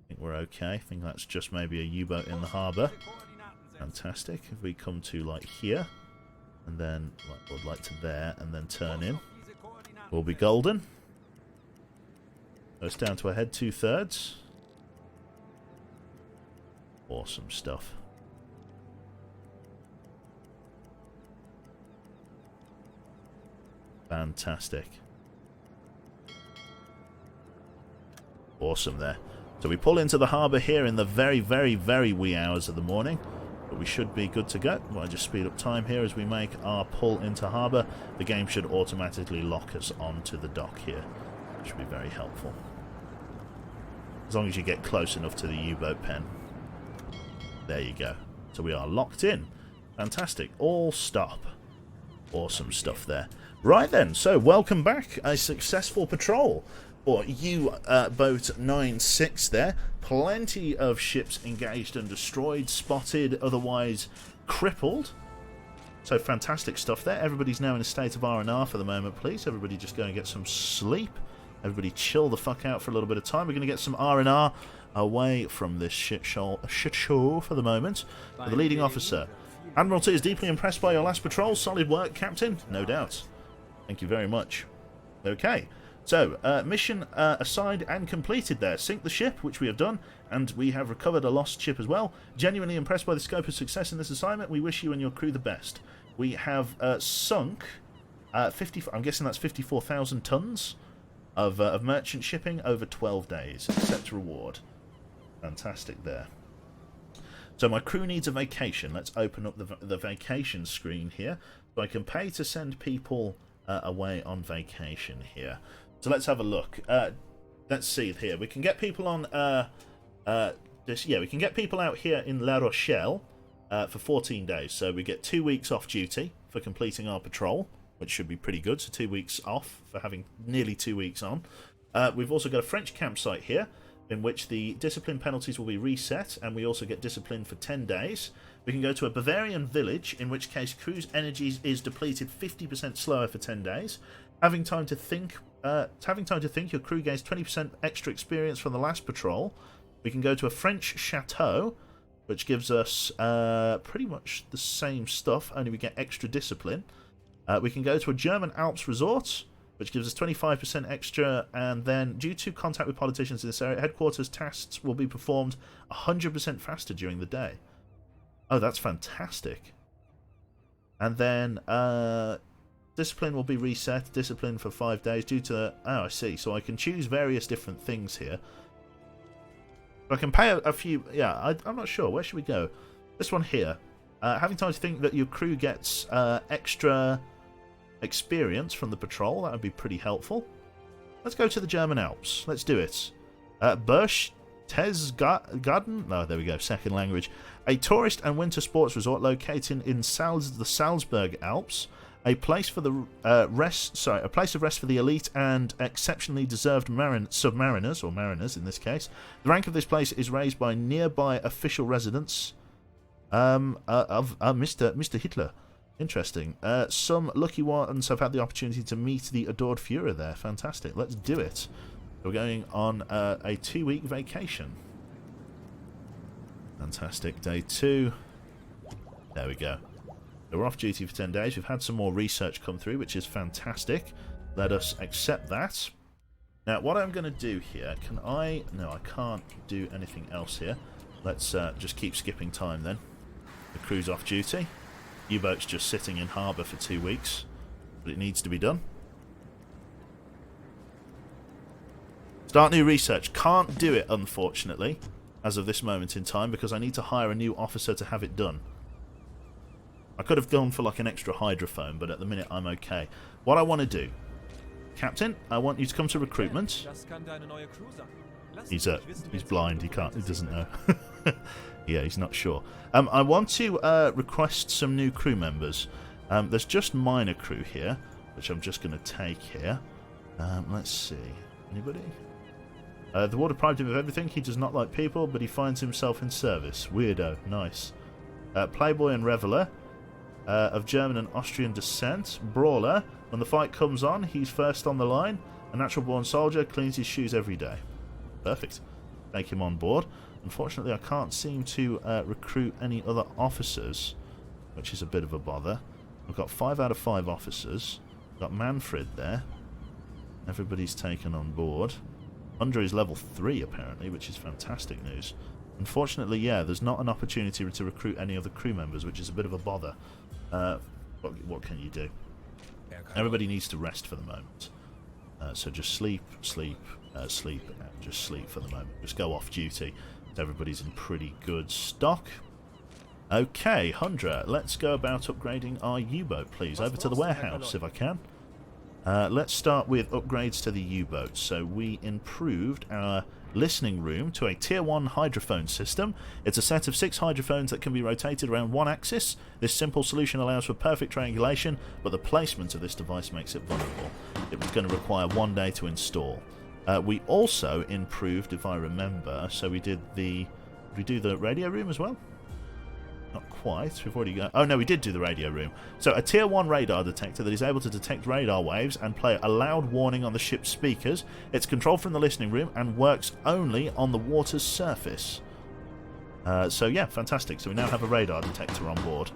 think we're okay. I think that's just maybe a U-boat in the harbour. Fantastic. If we come to like here, and then like to there, and then turn in, we'll be golden. Goes down to a head 2/3. Awesome stuff. Fantastic. Awesome there. So we pull into the harbour here in the very, very, very wee hours of the morning. But we should be good to go. I'll just speed up time here as we make our pull into harbour. The game should automatically lock us onto the dock here. Which should be very helpful. as long as you get close enough to the U-boat pen. There you go. So we are locked in. Fantastic. All stop. Awesome stuff there. Right then, so welcome back. A successful patrol for UwUBoat 9-6 there. Plenty of ships engaged and destroyed, spotted, otherwise crippled. So fantastic stuff there. Everybody's now in a state of R&R for the moment, please. Everybody just go and get some sleep. Everybody chill the fuck out for a little bit of time. We're going to get some R&R away from this shit show for the moment. For the leading officer. Admiralty is deeply impressed by your last patrol. Solid work, Captain. No doubt. Thank you very much. Okay. So, mission assigned and completed there. Sink the ship, which we have done, and we have recovered a lost ship as well. Genuinely impressed by the scope of success in this assignment. We wish you and your crew the best. We have sunk 50. I'm guessing that's 54,000 tons of merchant shipping over 12 days. Accept reward. Fantastic there. So my crew needs a vacation. Let's open up the vacation screen here. So I can pay to send people away on vacation here. So let's have a look. Let's see here. We can get people on we can get people out here in La Rochelle for 14 days. So we get 2 weeks off duty for completing our patrol, which should be pretty good. So 2 weeks off for having nearly 2 weeks on. We've also got a French campsite here, in which the discipline penalties will be reset, and we also get discipline for 10 days. We can go to a Bavarian village, in which case crew's energy is depleted 50% slower for 10 days. Having time to think, your crew gains 20% extra experience from the last patrol. We can go to a French chateau, which gives us pretty much the same stuff, only we get extra discipline. We can go to a German Alps resort, which gives us 25% extra, and then due to contact with politicians in this area, headquarters tasks will be performed 100% faster during the day. Oh, that's fantastic. And then discipline will be reset, discipline for 5 days due to... Oh, I see. So I can choose various different things here. I can pay a few... Yeah, I'm not sure. Where should we go? This one here. Having time to think that your crew gets extra experience from the patrol. That would be pretty helpful. Let's go to the German Alps. Let's do it. Berchtesgaden. No, there we go. Second language. A tourist and winter sports resort located in the Salzburg Alps. A place for the a place of rest for the elite and exceptionally deserved submariners, or mariners in this case. The rank of this place is raised by nearby official residents of Mr. Hitler. Interesting. Some lucky ones have had the opportunity to meet the adored Führer there. Fantastic. Let's do it. We're going on a 2-week vacation. Fantastic. Day 2. There we go. We're off duty for 10 days. We've had some more research come through, which is fantastic. Let us accept that. Now, what I'm going to do here, can I... No, I can't do anything else here. Let's just keep skipping time then. The crew's off duty. U-boat's just sitting in harbour for 2 weeks, but it needs to be done. Start new research. Can't do it, unfortunately, as of this moment in time, because I need to hire a new officer to have it done. I could have gone for like an extra hydrophone, but at the minute I'm okay. What I want to do, Captain, I want you to come to recruitment. He's blind. He doesn't know. Yeah, he's not sure. I want to request some new crew members. There's just minor crew here, which I'm just going to take here. Let's see. Anybody? The war deprived him of everything. He does not like people, but he finds himself in service. Weirdo. Nice. Playboy and reveller. Of German and Austrian descent. Brawler. When the fight comes on, he's first on the line. A natural-born soldier, cleans his shoes every day. Perfect. Take him on board. Unfortunately, I can't seem to recruit any other officers, which is a bit of a bother. I've got 5 out of 5 officers. I've got Manfred there. Everybody's taken on board. Under is level 3, apparently, which is fantastic news. Unfortunately, yeah, there's not an opportunity to recruit any other crew members, which is a bit of a bother. What can you do? Everybody needs to rest for the moment. So just sleep, sleep, sleep, and just sleep for the moment. Just go off duty. Everybody's in pretty good stock. Okay, Hundra, let's go about upgrading our U-boat, please. Over to the warehouse, if I can. Let's start with upgrades to the U-boat. So we improved our listening room to a Tier 1 hydrophone system. It's a set of 6 hydrophones that can be rotated around one axis. This simple solution allows for perfect triangulation, but the placement of this device makes it vulnerable. It was going to require 1 day to install. We also improved, if I remember, so we did the... Did we do the radio room as well? Not quite. We've already got... Oh, no, we did do the radio room. So, a Tier 1 radar detector that is able to detect radar waves and play a loud warning on the ship's speakers. It's controlled from the listening room and works only on the water's surface. So, yeah, fantastic. So, we now have a radar detector on board.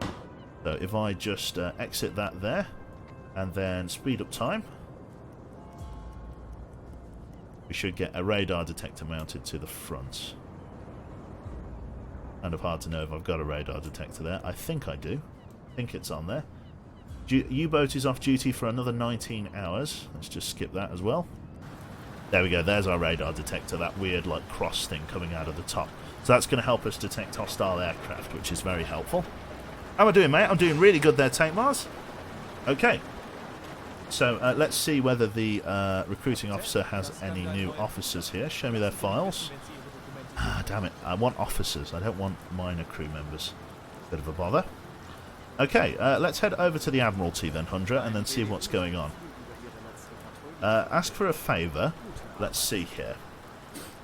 So, if I just exit that there and then speed up time, we should get a radar detector mounted to the front. Kind of hard to know if I've got a radar detector there. I think I do. I think it's on there. U-boat is off duty for another 19 hours. Let's just skip that as well. There we go. There's our radar detector. That weird like cross thing coming out of the top. So that's going to help us detect hostile aircraft, which is very helpful. How am I doing, mate? I'm doing really good there, Tank Mars. Okay. So let's see whether the recruiting officer has any new officers here. Show me their files. Ah, damn it. I want officers. I don't want minor crew members. Bit of a bother. Okay, let's head over to the Admiralty then, Hundra, and then see what's going on. Ask for a favour. Let's see here.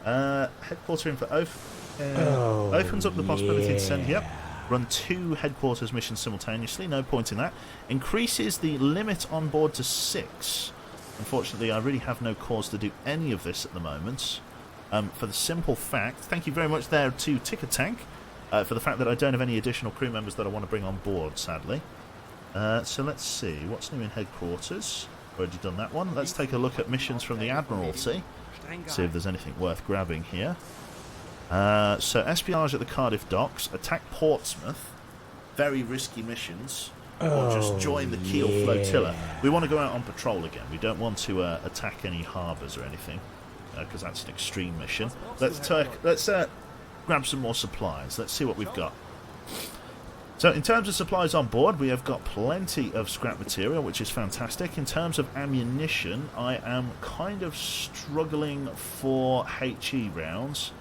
Headquarters for Oath. Opens up the possibility to send... Yep. Run 2 headquarters missions simultaneously. No point in that. Increases the limit on board to 6. Unfortunately, I really have no cause to do any of this at the moment. For the simple fact, thank you very much there to Ticker Tank, for the fact that I don't have any additional crew members that I want to bring on board, sadly. So let's see, what's new in headquarters? Already done that one. Let's take a look at missions from the Admiralty, see if there's anything worth grabbing here. So espionage at the Cardiff docks, attack Portsmouth, very risky missions, or just join the Kiel flotilla. We want to go out on patrol again. We don't want to attack any harbours or anything, because that's an extreme mission. Let's grab some more supplies. Let's see what we've got. So in terms of supplies on board, we have got plenty of scrap material, which is fantastic. In terms of ammunition, I am kind of struggling for HE rounds,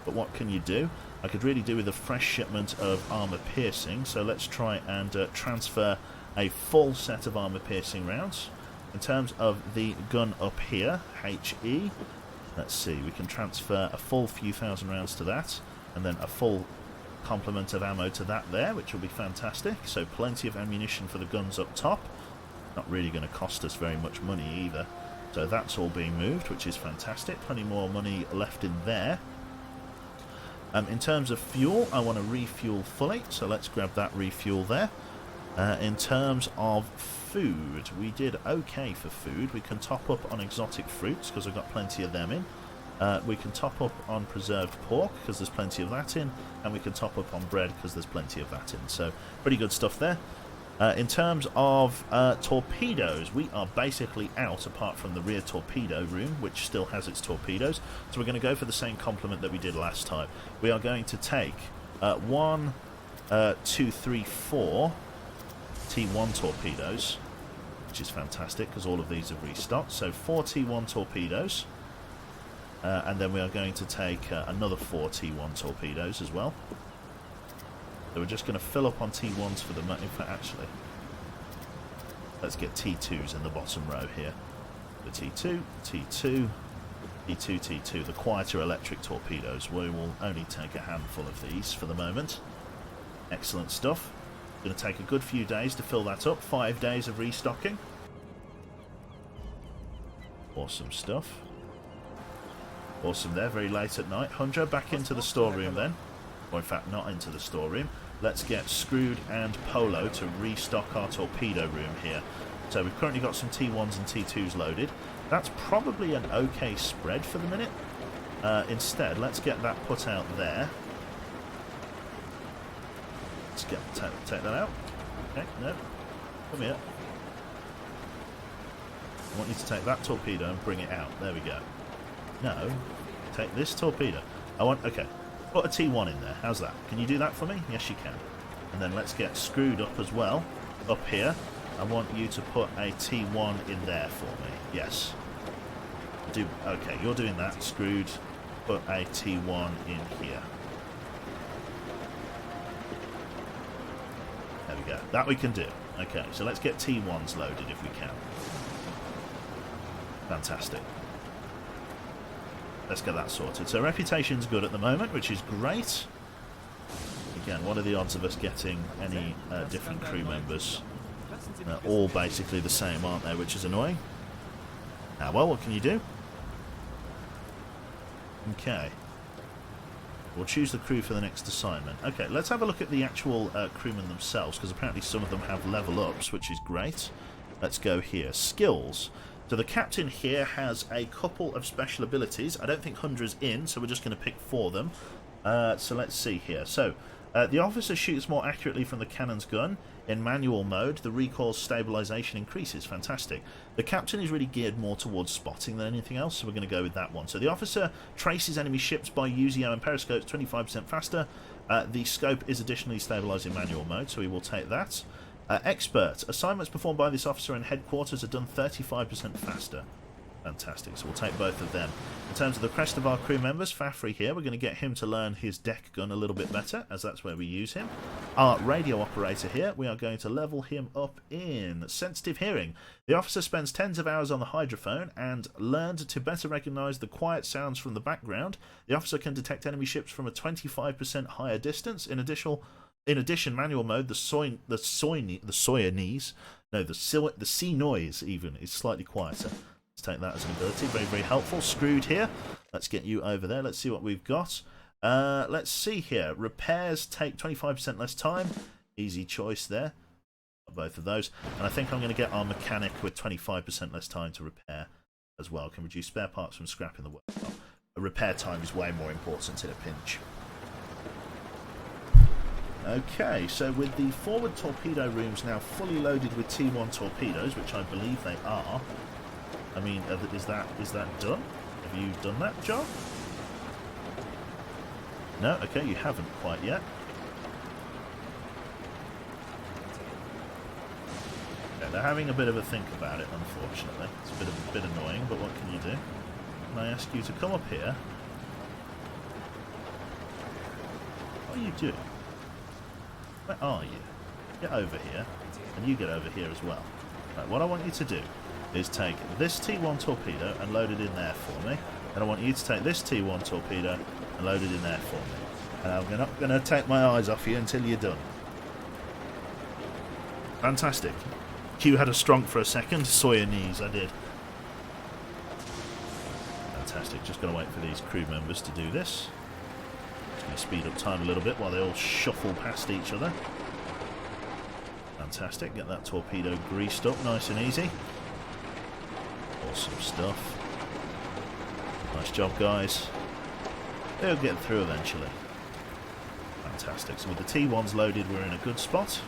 but what can you do? I could really do with a fresh shipment of armour piercing, so let's try and transfer a full set of armour piercing rounds. In terms of the gun up here, HE, let's see, we can transfer a full few thousand rounds to that, and then a full complement of ammo to that there, which will be fantastic. So plenty of ammunition for the guns up top. Not really going to cost us very much money either. So that's all being moved, which is fantastic. Plenty more money left in there. In terms of fuel, I want to refuel fully, so let's grab that refuel there. In terms of food, we did okay for food. We can top up on exotic fruits because I've got plenty of them in. We can top up on preserved pork because there's plenty of that in, and we can top up on bread because there's plenty of that in. So pretty good stuff there. In terms of torpedoes, we are basically out apart from the rear torpedo room, which still has its torpedoes. So we're going to go for the same complement that we did last time. We are going to take 1, 2, 3, 4 T1 torpedoes, which is fantastic because all of these have restocked. So 4 T1 torpedoes. And then we are going to take another 4 T1 torpedoes as well. So we're just going to fill up on T1s for the moment. In fact, actually, let's get T2s in the bottom row here. The T2, T2, T2, T2. The quieter electric torpedoes. We will only take a handful of these for the moment. Excellent stuff. Going to take a good few days to fill that up. 5 days of restocking. Awesome stuff. Awesome there, very late at night. Hundra, back into the storeroom then. Or in fact, not into the storeroom. Let's get Screwed and Polo to restock our torpedo room here. So we've currently got some T1s and T2s loaded. That's probably an okay spread for the minute. Instead, let's get that put out there. Let's get take that out. Okay, no. Come here. I want you to take that torpedo and bring it out. There we go. No, take this torpedo. Okay, put a T1 in there. How's that? Can you do that for me? Yes, you can. And then let's get Screwed up as well, up here. I want you to put a T1 in there for me. Yes. Okay, you're doing that. Screwed. Put a T1 in here. There we go. That we can do. Okay, so let's get T1s loaded if we can. Fantastic. Let's get that sorted. So reputation's good at the moment, which is great. Again, what are the odds of us getting any different crew members? They're all basically the same, aren't they? Which is annoying. Ah, well, what can you do? Okay. We'll choose the crew for the next assignment. Okay, let's have a look at the actual crewmen themselves, because apparently some of them have level ups, which is great. Let's go here. Skills. So the captain here has a couple of special abilities. I don't think Hundra's in, so we're just going to pick 4 of them. So let's see here. So the officer shoots more accurately from the cannon's gun. In manual mode, the recoil stabilization increases. Fantastic. The captain is really geared more towards spotting than anything else, so we're going to go with that one. So the officer traces enemy ships by UZO and periscopes 25% faster. The scope is additionally stabilized in manual mode, so we will take that. Expert. Assignments performed by this officer in headquarters are done 35% faster. Fantastic, so we'll take both of them. In terms of the rest of our crew members, Fafri here, we're going to get him to learn his deck gun a little bit better, as that's where we use him. Our radio operator here, we are going to level him up in sensitive hearing. The officer spends tens of hours on the hydrophone and learned to better recognise the quiet sounds from the background. The officer can detect enemy ships from a 25% higher distance. In addition, manual mode, the sea noise even is slightly quieter. Let's take that as an ability. Very, very helpful. Screwed here. Let's get you over there. Let's see what we've got. Let's see here. Repairs take 25% less time. Easy choice there. Both of those. And I think I'm going to get our mechanic with 25% less time to repair as well. Can reduce spare parts from scrap in the workshop. Repair time is way more important in a pinch. Okay, so with the forward torpedo rooms now fully loaded with T1 torpedoes, which I believe they are. I mean, is that done? Have you done that job? No? Okay, you haven't quite yet. Okay, they're having a bit of a think about it, unfortunately. It's a bit annoying, but what can you do? Can I ask you to come up here? What are you doing? Where are you? Get over here, and you get over here as well. Right, what I want you to do is take this T1 torpedo and load it in there for me. And I want you to take this T1 torpedo and load it in there for me. And I'm not going to take my eyes off you until you're done. Fantastic. Q had a strong for a second. Sawyer knees, I did. Fantastic. Just going to wait for these crew members to do this. Just going to speed up time a little bit while they all shuffle past each other. Fantastic. Get that torpedo greased up nice and easy. Awesome stuff. Nice job, guys. They'll get through eventually. Fantastic. So with the T1s loaded, we're in a good spot.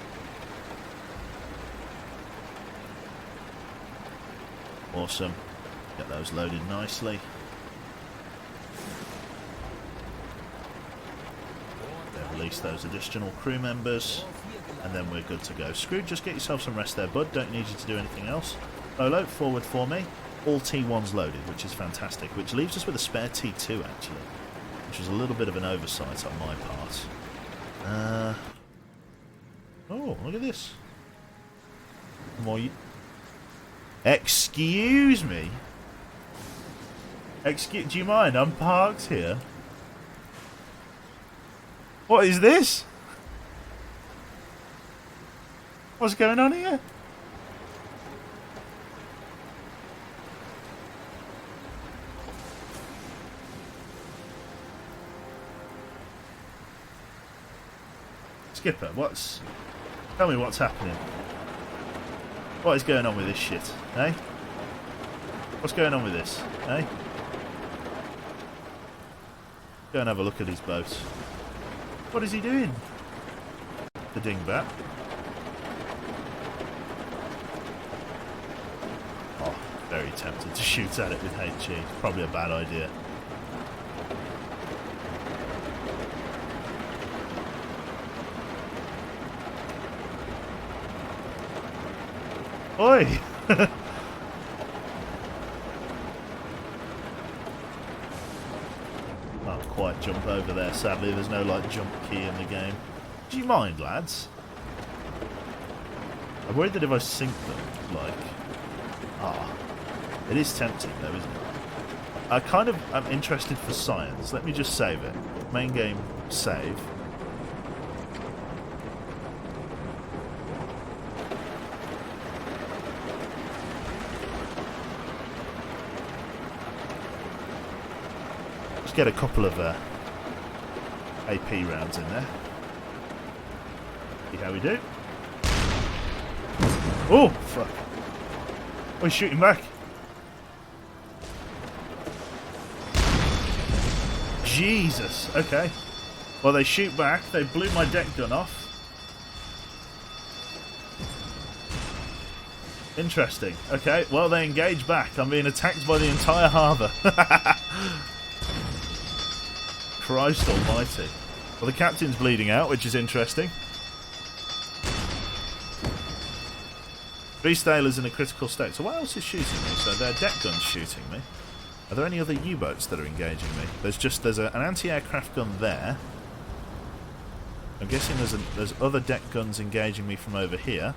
Awesome. Get those loaded nicely. Then release those additional crew members. And then we're good to go. Screwed, just get yourself some rest there, bud. Don't need you to do anything else. Polo, forward for me. All T1s loaded, which is fantastic. Which leaves us with a spare T2, actually. Which was a little bit of an oversight on my part. Oh, look at this. More. Excuse me? Do you mind? I'm parked here. What is this? What's going on here? Skipper, tell me what's happening. What is going on with this shit, eh? What's going on with this, eh? Go and have a look at his boat. What is he doing? The dingbat. Oh, very tempted to shoot at it with HE. Probably a bad idea. Oi! Can't quite jump over there, sadly. There's no, like, jump key in the game. Do you mind, lads? I'm worried that if I sink them, like... It is tempting, though, isn't it? I kind of am interested for science. Let me just save it. Main game, save. Let's get a couple of AP rounds in there. See how we do. Oh, fuck. Oh, he's shooting back. Jesus. Okay. Well, they shoot back. They blew my deck gun off. Interesting. Okay. Well, they engage back. I'm being attacked by the entire harbour. Christ almighty. Well, the captain's bleeding out, which is interesting. Beastale in a critical state. So what else is shooting me? So their deck gun's shooting me. Are there any other U-boats that are engaging me? There's an anti-aircraft gun there. I'm guessing there's other deck guns engaging me from over here.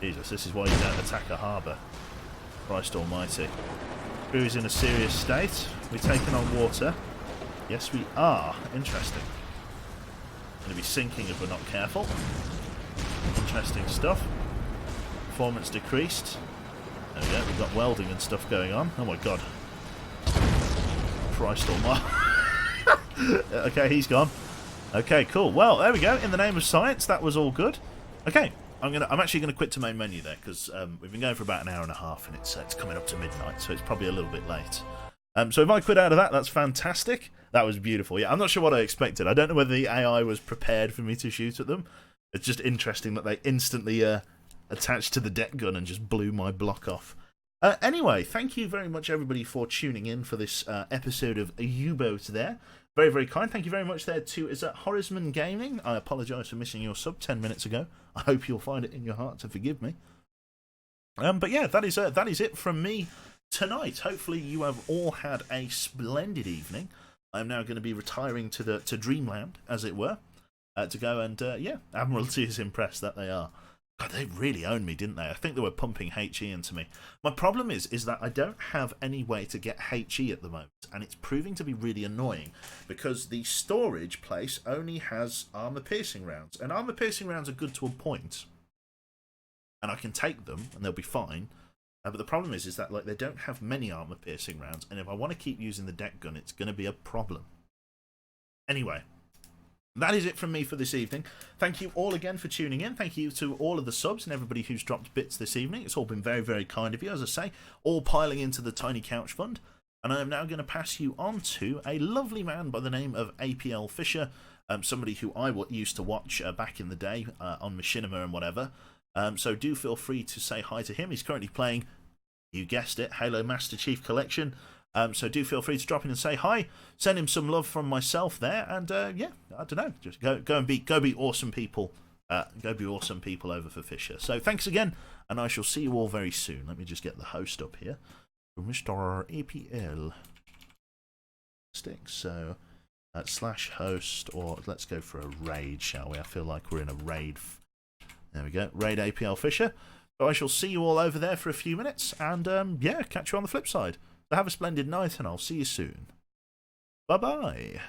Jesus, this is why you don't attack a harbour. Christ almighty. Crew is in a serious state. We're taking on water. Yes, we are. Interesting. Going to be sinking if we're not careful. Interesting stuff. Performance decreased. There we go. We've got welding and stuff going on. Oh my god. Christ almighty. Okay, he's gone. Okay, cool. Well, there we go. In the name of science, that was all good. Okay, I'm actually gonna quit to main menu there because we've been going for about an hour and a half and it's coming up to midnight, so it's probably a little bit late. So if I quit out of that, that's fantastic. That was beautiful. Yeah, I'm not sure what I expected. I don't know whether the AI was prepared for me to shoot at them. It's just interesting that they instantly attached to the deck gun and just blew my block off. Anyway, thank you very much, everybody, for tuning in for this episode of UwUBoat there. Very, very kind. Thank you very much there to Horizman Gaming. I apologise for missing your sub 10 minutes ago. I hope you'll find it in your heart to forgive me. But yeah, that is it from me tonight. Hopefully you have all had a splendid evening. I'm now going to be retiring to Dreamland, as it were, to go and, yeah, Admiralty is impressed that they are. God, they really owned me, didn't they? I think they were pumping HE into me. My problem is that I don't have any way to get HE at the moment, and it's proving to be really annoying because the storage place only has armour-piercing rounds, and armour-piercing rounds are good to a point, and I can take them, and they'll be fine. But the problem is that like they don't have many armour-piercing rounds, and if I want to keep using the deck gun, it's going to be a problem. Anyway. That is it from me for this evening. Thank you all again for tuning in. Thank you to all of the subs and everybody who's dropped bits this evening. It's all been very, very kind of you, as I say, all piling into the Tiny Couch Fund. And I am now going to pass you on to a lovely man by the name of APL Fisher, somebody who I used to watch back in the day on Machinima and whatever. So do feel free to say hi to him. He's currently playing, you guessed it, Halo Master Chief Collection. So do feel free to drop in and say hi. Send him some love from myself there, and yeah, I don't know, just go and be awesome people. Go be awesome people over for Fisher. So thanks again, and I shall see you all very soon. Let me just get the host up here, Mr. APL. So /host, or let's go for a raid, shall we? I feel like we're in a raid. There we go, raid APL Fisher. So I shall see you all over there for a few minutes, and yeah, catch you on the flip side. So have a splendid night, and I'll see you soon. Bye-bye.